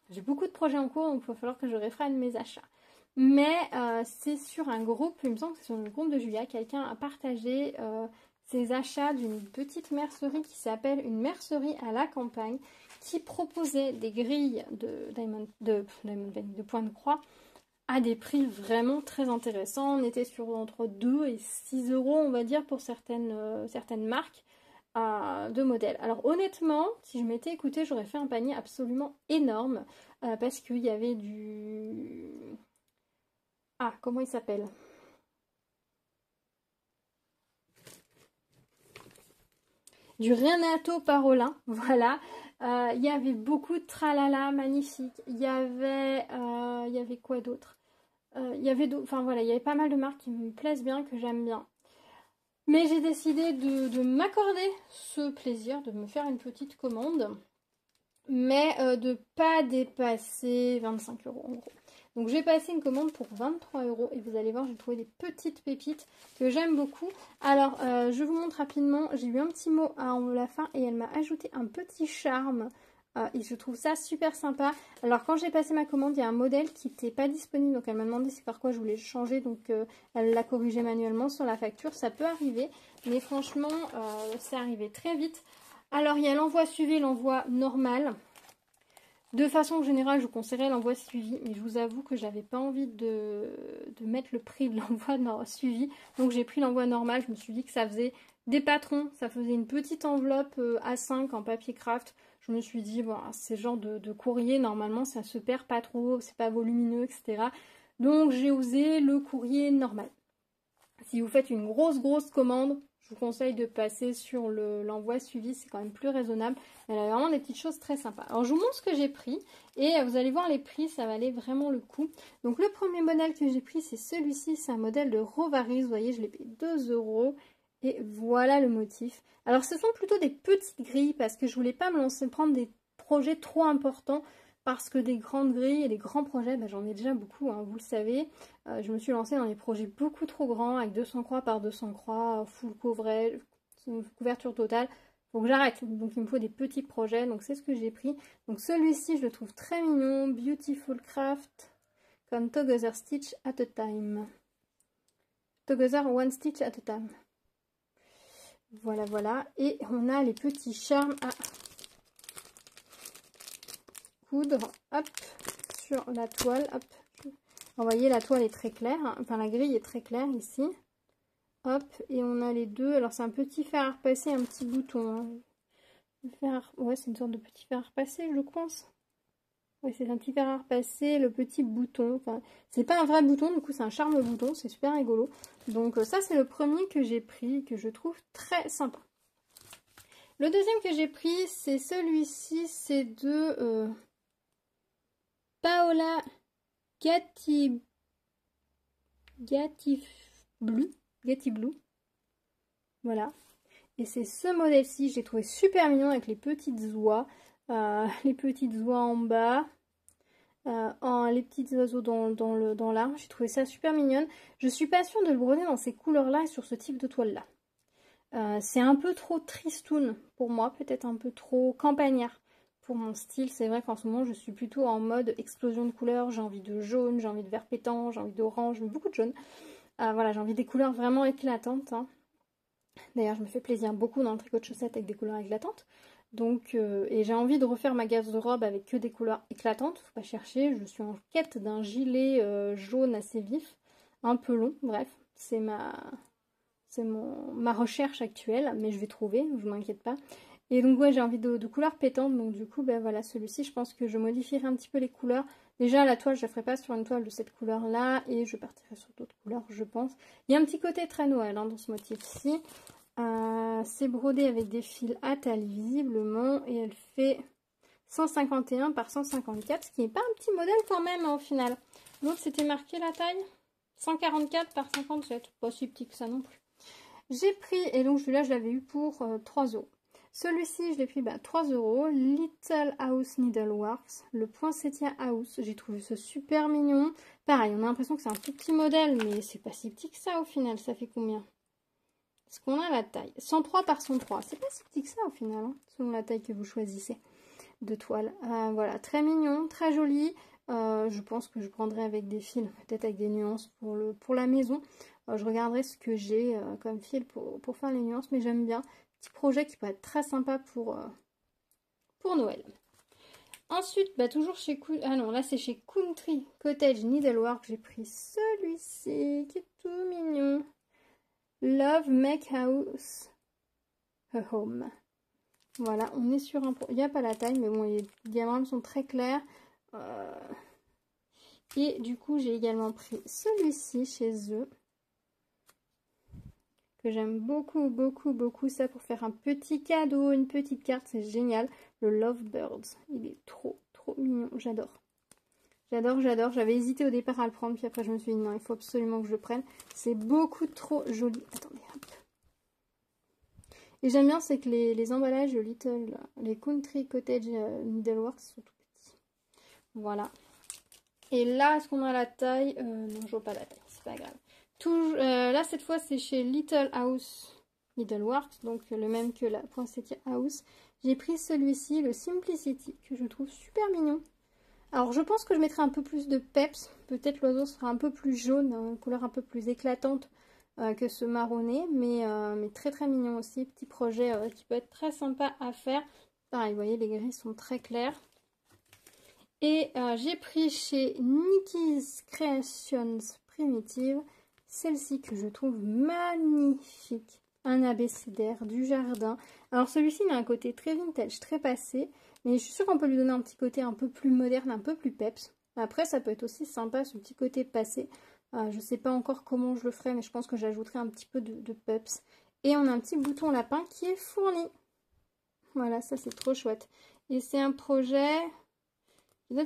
J'ai beaucoup de projets en cours, donc il va falloir que je réfrène mes achats. Mais c'est sur un groupe, il me semble que c'est sur le groupe de Julia, quelqu'un a partagé ses achats d'une petite mercerie qui s'appelle une mercerie à la campagne, qui proposait des grilles de point de croix à des prix vraiment très intéressants. On était sur entre 2 et 6 euros, on va dire, pour certaines marques de modèles. Alors honnêtement, si je m'étais écoutée, j'aurais fait un panier absolument énorme parce qu'il y avait du... Ah, comment il s'appelle? Du Renato Parolin, voilà. Il y avait beaucoup de tralala magnifiques. Il y avait quoi d'autre? Enfin voilà, il y avait pas mal de marques qui me plaisent bien, que j'aime bien. Mais j'ai décidé de m'accorder ce plaisir, de me faire une petite commande, mais de pas dépasser 25 euros en gros. Donc j'ai passé une commande pour 23 euros et vous allez voir, j'ai trouvé des petites pépites que j'aime beaucoup. Alors je vous montre rapidement, j'ai eu un petit mot à la fin et elle m'a ajouté un petit charme. Et je trouve ça super sympa. Alors quand j'ai passé ma commande, il y a un modèle qui n'était pas disponible. Donc elle m'a demandé c'est par quoi je voulais changer. Donc elle l'a corrigé manuellement sur la facture. Ça peut arriver. Mais franchement, c'est arrivé très vite. Alors il y a l'envoi suivi, l'envoi normal. De façon générale, je vous conseillerais l'envoi suivi, mais je vous avoue que j'avais pas envie de mettre le prix de l'envoi suivi. Donc j'ai pris l'envoi normal, je me suis dit que ça faisait des patrons, ça faisait une petite enveloppe A5 en papier craft. Je me suis dit, bon, ces genres de courrier, normalement ça se perd pas trop, c'est pas volumineux, etc. Donc j'ai osé le courrier normal. Si vous faites une grosse commande, je vous conseille de passer sur l'envoi suivi, c'est quand même plus raisonnable. Elle a vraiment des petites choses très sympas. Alors je vous montre ce que j'ai pris et vous allez voir les prix, ça valait vraiment le coup. Donc le premier modèle que j'ai pris, c'est celui-ci, c'est un modèle de Rovaris, vous voyez, je l'ai payé 2 euros. Et voilà le motif. Alors ce sont plutôt des petites grilles parce que je voulais pas prendre des projets trop importants. Parce que des grandes grilles et des grands projets, ben, j'en ai déjà beaucoup, hein, vous le savez. Je me suis lancée dans des projets beaucoup trop grands, avec 200 croix par 200 croix, full coverage, couverture totale. Donc j'arrête, donc il me faut des petits projets, donc c'est ce que j'ai pris. Donc celui-ci, je le trouve très mignon, Beautiful Craft, comme Together Stitch at a Time. Together One Stitch at a Time. Voilà, voilà. Et on a les petits charmes à... coudre, hop, sur la toile, hop. Vous voyez, la toile est très claire, hein. Enfin la grille est très claire ici. Hop, et on a les deux. Alors c'est un petit fer à repasser, un petit bouton. Hein. Ouais, c'est une sorte de petit fer à repasser, je pense. Ouais, c'est un petit fer à repasser, le petit bouton. Enfin, c'est pas un vrai bouton, du coup c'est un charme bouton, c'est super rigolo. Donc ça c'est le premier que j'ai pris, que je trouve très sympa. Le deuxième que j'ai pris, c'est celui-ci, c'est de Paola Gatti Blue. Voilà. Et c'est ce modèle-ci, je l'ai trouvé super mignon avec les petites oies. Les petites oies en bas. Les petits oiseaux dans l'arbre. J'ai trouvé ça super mignonne. Je suis pas sûre de le broder dans ces couleurs-là et sur ce type de toile-là. C'est un peu trop tristoun pour moi, peut-être un peu trop campagnard pour mon style. C'est vrai qu'en ce moment, je suis plutôt en mode explosion de couleurs. J'ai envie de jaune, j'ai envie de vert pétant, j'ai envie d'orange, beaucoup de jaune. Voilà, j'ai envie des couleurs vraiment éclatantes. Hein. D'ailleurs, je me fais plaisir beaucoup dans le tricot de chaussettes avec des couleurs éclatantes. Donc, et j'ai envie de refaire ma garde-robe avec que des couleurs éclatantes. Faut pas chercher, je suis en quête d'un gilet jaune assez vif, un peu long. Bref, c'est ma recherche actuelle, mais je vais trouver, je m'inquiète pas. Et donc ouais, j'ai envie de couleurs pétantes, donc du coup, ben voilà, celui-ci, je pense que je modifierai un petit peu les couleurs. Déjà, la toile, je la ferai pas sur une toile de cette couleur-là, et je partirai sur d'autres couleurs, je pense. Il y a un petit côté très Noël hein, dans ce motif-ci. C'est brodé avec des fils à taille visiblement, et elle fait 151 par 154, ce qui n'est pas un petit modèle quand même hein, au final. L'autre, c'était marqué la taille 144 par 57, pas si petit que ça non plus. J'ai pris, et donc celui-là je l'avais eu pour 3 €. Celui-ci je l'ai pris 3 €, Little House Needleworks, le Poinsettia House. J'ai trouvé ça super mignon. Pareil, on a l'impression que c'est un tout petit modèle, mais c'est pas si petit que ça au final. Ça fait combien? Est-ce qu'on a la taille 103 par 103, c'est pas si petit que ça au final, hein, selon la taille que vous choisissez de toile. Voilà, très mignon, très joli. Je pense que je prendrai avec des fils, peut-être avec des nuances pour la maison. Je regarderai ce que j'ai comme fil pour faire les nuances, mais j'aime bien. Petit projet qui peut être très sympa pour Noël. Ensuite, toujours chez là c'est chez Country Cottage Needlework. J'ai pris celui-ci qui est tout mignon. Love Make House a Home. Voilà, on est sur un... Il n'y a pas la taille, mais bon, les diagrammes sont très clairs. Et du coup, j'ai également pris celui-ci chez eux. Que j'aime beaucoup, beaucoup, beaucoup. Ça pour faire un petit cadeau, une petite carte. C'est génial. Le Lovebirds. Il est trop, trop mignon. J'adore. J'adore, j'adore. J'avais hésité au départ à le prendre. Puis après, je me suis dit non, il faut absolument que je le prenne. C'est beaucoup trop joli. Attendez, hop. Et j'aime bien, c'est que les emballages de les Country Cottage Needleworks sont tout petits. Voilà. Et là, est-ce qu'on a la taille non, je vois pas la taille, c'est pas grave. Là, cette fois, c'est chez Little House Needleworks, donc le même que la Poinsettia House. J'ai pris celui-ci, le Simplicity, que je trouve super mignon. Alors, je pense que je mettrai un peu plus de peps. Peut-être l'oiseau sera un peu plus jaune, une couleur un peu plus éclatante que ce marronné, mais très très mignon aussi. Petit projet qui peut être très sympa à faire. Pareil, vous voyez, les gris sont très clairs. Et j'ai pris chez Nikki's Creations Primitive, celle-ci que je trouve magnifique. Un abécédaire du jardin. Alors celui-ci, il a un côté très vintage, très passé. Mais je suis sûre qu'on peut lui donner un petit côté un peu plus moderne, un peu plus peps. Après, ça peut être aussi sympa, ce petit côté passé. Je ne sais pas encore comment je le ferai, mais je pense que j'ajouterai un petit peu de peps. Et on a un petit bouton lapin qui est fourni. Voilà, ça c'est trop chouette. Et c'est un projet...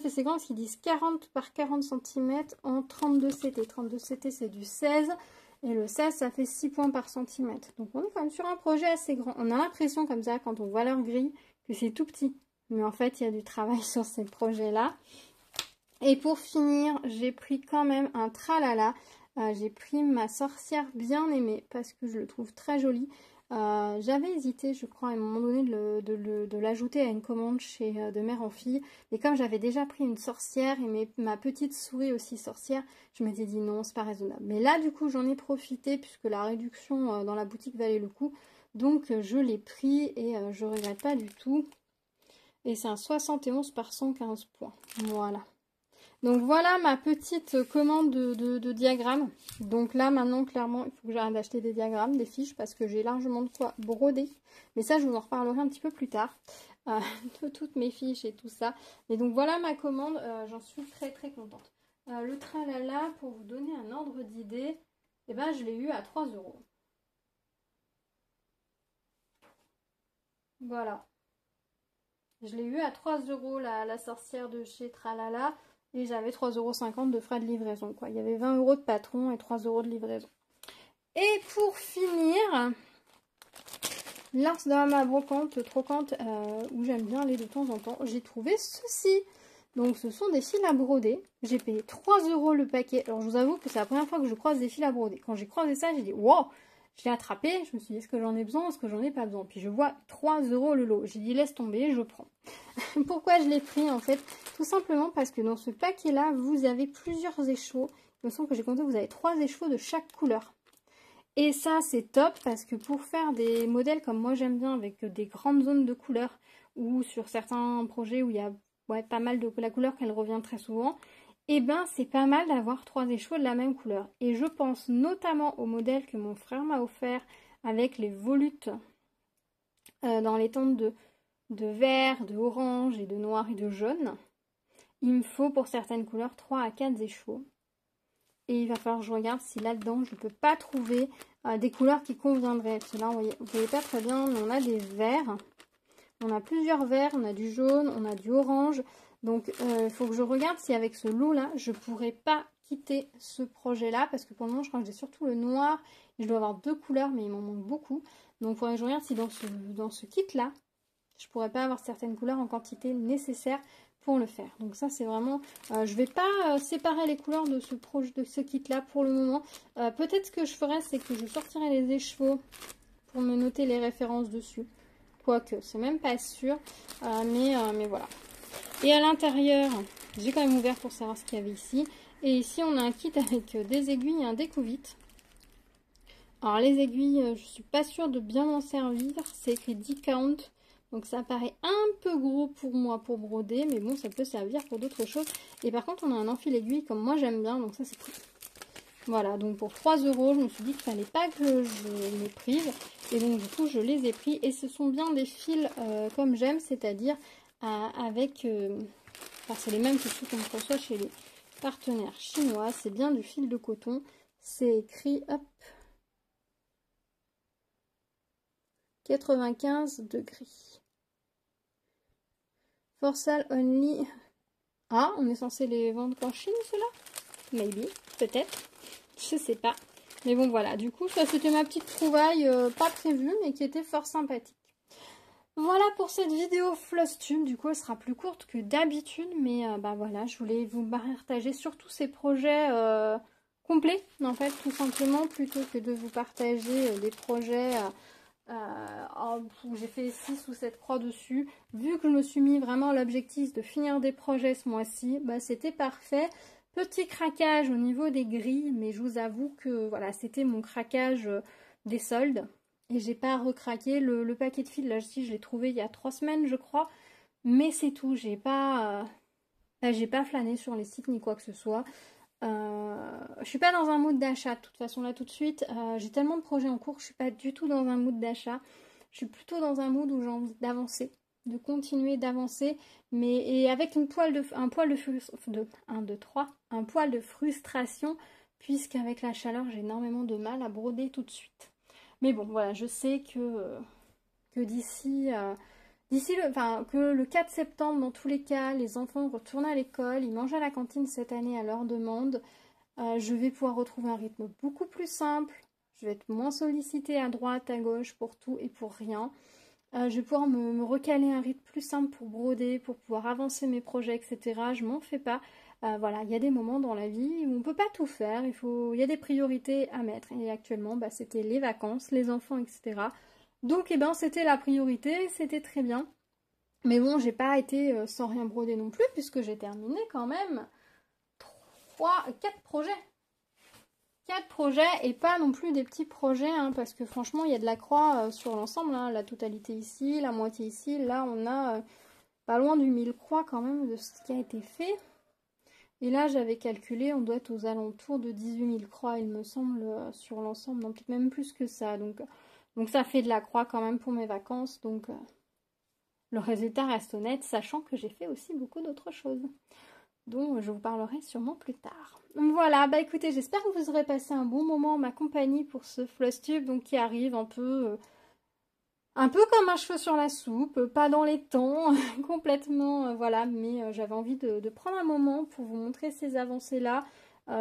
C'est grand parce qu'ils disent 40 par 40 cm en 32 CT. 32 CT, c'est du 16. Et le 16, ça fait 6 points par centimètre. Donc on est quand même sur un projet assez grand. On a l'impression comme ça, quand on voit leur grille, que c'est tout petit. Mais en fait, il y a du travail sur ces projets-là. Et pour finir, j'ai pris quand même un tralala. J'ai pris ma sorcière bien aimée parce que je le trouve très joli. J'avais hésité, je crois, à un moment donné de l'ajouter à une commande chez de mère en fille. Mais comme j'avais déjà pris une sorcière et ma petite souris aussi sorcière, je m'étais dit non, c'est pas raisonnable. Mais là, du coup, j'en ai profité puisque la réduction dans la boutique valait le coup. Donc, je l'ai pris et je regrette pas du tout. Et c'est un 71 par 115 points. Voilà. Donc voilà ma petite commande de diagrammes. Donc là maintenant clairement il faut que j'arrête d'acheter des diagrammes, des fiches parce que j'ai largement de quoi broder. Mais ça je vous en reparlerai un petit peu plus tard. De toutes mes fiches et tout ça. Et donc voilà ma commande, j'en suis très très contente. Le tralala, pour vous donner un ordre d'idée, eh ben, je l'ai eu à 3 €. Voilà. Je l'ai eu à 3 € la sorcière de chez Tralala. Et j'avais 3,50 € de frais de livraison, quoi. Il y avait 20 € de patron et 3 € de livraison. Et pour finir, là, dans ma brocante, trocante, où j'aime bien aller de temps en temps, j'ai trouvé ceci. Donc, ce sont des fils à broder. J'ai payé 3 € le paquet. Alors, je vous avoue que c'est la première fois que je croise des fils à broder. Quand j'ai croisé ça, j'ai dit, wow! Je l'ai attrapé. Je me suis dit, est-ce que j'en ai besoin? Est-ce que j'en ai pas besoin? Puis, je vois 3 € le lot. J'ai dit, laisse tomber, je prends. Pourquoi je l'ai pris, en fait? Tout simplement parce que dans ce paquet-là, vous avez plusieurs échos. Il me semble que j'ai compté, vous avez 3 échos de chaque couleur. Et ça, c'est top parce que pour faire des modèles comme moi j'aime bien avec des grandes zones de couleurs ou sur certains projets où il y a pas mal de la couleur qu'elle revient très souvent, et ben c'est pas mal d'avoir 3 échos de la même couleur. Et je pense notamment au modèle que mon frère m'a offert avec les volutes dans les teintes de vert, de orange et de noir et de jaune. Il me faut pour certaines couleurs 3 à 4 échos. Et il va falloir que je regarde si là-dedans, je ne peux pas trouver des couleurs qui conviendraient. Parce que là, vous voyez pas très bien, mais on a des verts. On a plusieurs verts, on a du jaune, on a du orange. Donc, il faut que je regarde si avec ce lot-là, je ne pourrais pas quitter ce projet-là. Parce que pour le moment, je crois que j'ai surtout le noir. Et je dois avoir 2 couleurs, mais il m'en manque beaucoup. Donc, il faudrait que je regarde si dans ce kit-là, je ne pourrais pas avoir certaines couleurs en quantité nécessaire pour le faire. Donc ça, c'est vraiment... je vais pas séparer les couleurs de ce kit-là pour le moment. Peut-être ce que je ferai, c'est que je sortirai les écheveaux pour me noter les références dessus. Quoique, c'est même pas sûr. Mais voilà. Et à l'intérieur, j'ai quand même ouvert pour savoir ce qu'il y avait ici. Et ici, on a un kit avec des aiguilles et un découvite. Alors les aiguilles, je suis pas sûre de bien m'en servir. C'est écrit 10 count. Donc ça paraît un peu gros pour moi pour broder, mais bon, ça peut servir pour d'autres choses. Et par contre, on a un enfil aiguille comme moi j'aime bien, donc ça c'est cool. Voilà, donc pour 3 €, je me suis dit qu'il fallait pas que je les prive. Et donc du coup, je les ai pris. Et ce sont bien des fils comme j'aime, c'est-à-dire avec... enfin, c'est les mêmes que ceux qu'on reçoit chez les partenaires chinois. C'est bien du fil de coton. C'est écrit, hop, 95 degrés. For sale only. Ah, on est censé les vendre qu'en Chine, ceux-là? Maybe, peut-être. Je sais pas. Mais bon, voilà. Du coup, ça, c'était ma petite trouvaille pas prévue, mais qui était fort sympathique. Voilà pour cette vidéo Flosstube. Du coup, elle sera plus courte que d'habitude. Mais bah voilà, je voulais vous partager surtout ces projets complets, en fait, tout simplement, plutôt que de vous partager des projets... j'ai fait 6 ou 7 croix dessus. Vu que je me suis mis vraiment l'objectif de finir des projets ce mois-ci, bah, c'était parfait. Petit craquage au niveau des grilles, mais je vous avoue que voilà, c'était mon craquage des soldes. Et j'ai pas recraqué le paquet de fils, là je l'ai trouvé il y a 3 semaines je crois. Mais c'est tout, j'ai pas flâné sur les sites ni quoi que ce soit. Je suis pas dans un mood d'achat de toute façon là tout de suite. J'ai tellement de projets en cours, je suis pas du tout dans un mood d'achat. Je suis plutôt dans un mood où j'ai envie d'avancer, de continuer d'avancer, mais avec un poil de frustration, puisqu'avec la chaleur j'ai énormément de mal à broder tout de suite. Mais bon voilà, je sais que d'ici que le 4 septembre, dans tous les cas, les enfants retournent à l'école, ils mangent à la cantine cette année à leur demande. Je vais pouvoir retrouver un rythme beaucoup plus simple. Je vais être moins sollicitée à droite, à gauche pour tout et pour rien. Je vais pouvoir me recaler un rythme plus simple pour broder, pour pouvoir avancer mes projets, etc. Je m'en fais pas. Voilà, il y a des moments dans la vie où on ne peut pas tout faire. Il y a des priorités à mettre. Et actuellement, bah, c'était les vacances, les enfants, etc. Donc, eh ben, c'était la priorité, c'était très bien. Mais bon, j'ai pas été sans rien broder non plus, puisque j'ai terminé quand même 4 projets. 4 projets et pas non plus des petits projets, hein, parce que franchement, il y a de la croix sur l'ensemble, hein, la totalité ici, la moitié ici. Là, on a pas loin du 1000 croix quand même de ce qui a été fait. Et là, j'avais calculé, on doit être aux alentours de 18 000 croix, il me semble, sur l'ensemble, non, peut-être même plus que ça. Donc ça fait de la croix quand même pour mes vacances, donc le résultat reste honnête, sachant que j'ai fait aussi beaucoup d'autres choses, dont je vous parlerai sûrement plus tard. Donc voilà, bah écoutez, j'espère que vous aurez passé un bon moment en ma compagnie pour ce Flosstube, donc qui arrive un peu un peu comme un cheveu sur la soupe, pas dans les temps, complètement, voilà, mais j'avais envie de prendre un moment pour vous montrer ces avancées-là.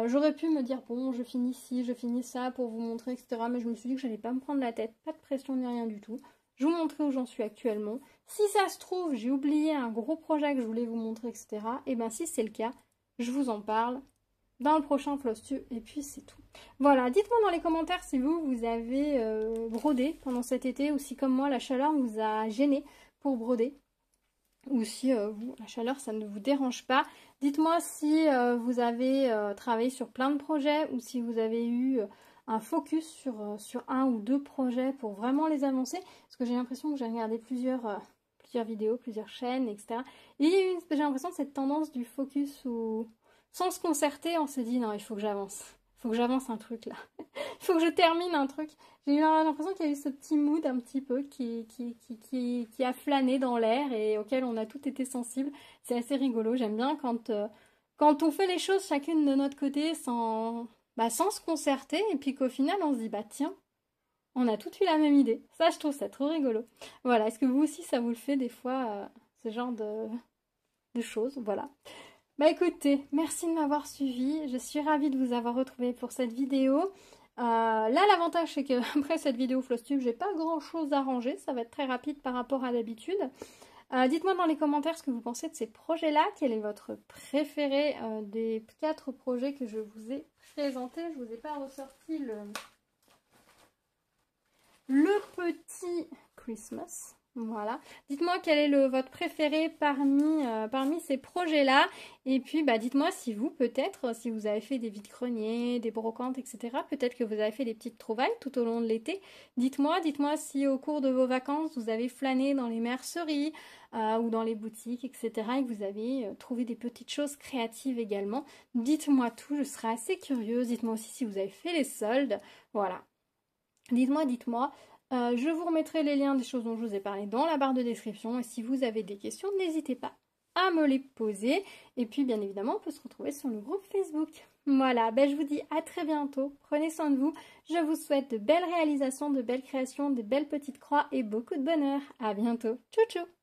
J'aurais pu me dire, bon, je finis ci, je finis ça pour vous montrer, etc. Mais je me suis dit que j'allais pas me prendre la tête, pas de pression ni rien du tout. Je vous montrer où j'en suis actuellement. Si ça se trouve, j'ai oublié un gros projet que je voulais vous montrer, etc. Et bien si c'est le cas, je vous en parle dans le prochain Flosstube et puis c'est tout. Voilà, dites-moi dans les commentaires si vous avez brodé pendant cet été ou si comme moi la chaleur vous a gêné pour broder. Ou si la chaleur ça ne vous dérange pas. Dites-moi si vous avez travaillé sur plein de projets ou si vous avez eu un focus sur un ou deux projets pour vraiment les avancer. Parce que j'ai l'impression que j'ai regardé plusieurs vidéos, plusieurs chaînes, etc. Et j'ai l'impression de cette tendance du focus où sans se concerter on se dit non il faut que j'avance. Il faut que j'avance un truc là. Il faut que je termine un truc. J'ai eu l'impression qu'il y a eu ce petit mood un petit peu qui a flâné dans l'air et auquel on a tous été sensibles. C'est assez rigolo. J'aime bien quand on fait les choses chacune de notre côté sans se concerter et puis qu'au final on se dit bah tiens, on a toutes eu la même idée. Ça je trouve ça trop rigolo. Voilà, est-ce que vous aussi ça vous le fait des fois ce genre de choses? Voilà. Bah écoutez, merci de m'avoir suivi. Je suis ravie de vous avoir retrouvé pour cette vidéo. Là, l'avantage, c'est qu'après cette vidéo Flosstube, j'ai pas grand-chose à ranger. Ça va être très rapide par rapport à d'habitude. Dites-moi dans les commentaires ce que vous pensez de ces projets-là. Quel est votre préféré des 4 projets que je vous ai présentés? Je vous ai pas ressorti le petit Christmas. Voilà. Dites-moi quel est votre préféré parmi ces projets-là. Et puis, dites-moi si vous, peut-être, si vous avez fait des vides-greniers, des brocantes, etc. Peut-être que vous avez fait des petites trouvailles tout au long de l'été. Dites-moi si au cours de vos vacances, vous avez flâné dans les merceries ou dans les boutiques, etc. et que vous avez trouvé des petites choses créatives également. Dites-moi tout, je serai assez curieuse. Dites-moi aussi si vous avez fait les soldes. Voilà. Dites-moi. Je vous remettrai les liens des choses dont je vous ai parlé dans la barre de description. Et si vous avez des questions, n'hésitez pas à me les poser. Et puis, bien évidemment, on peut se retrouver sur le groupe Facebook. Voilà, je vous dis à très bientôt. Prenez soin de vous. Je vous souhaite de belles réalisations, de belles créations, de belles petites croix et beaucoup de bonheur. À bientôt. Tchou tchou!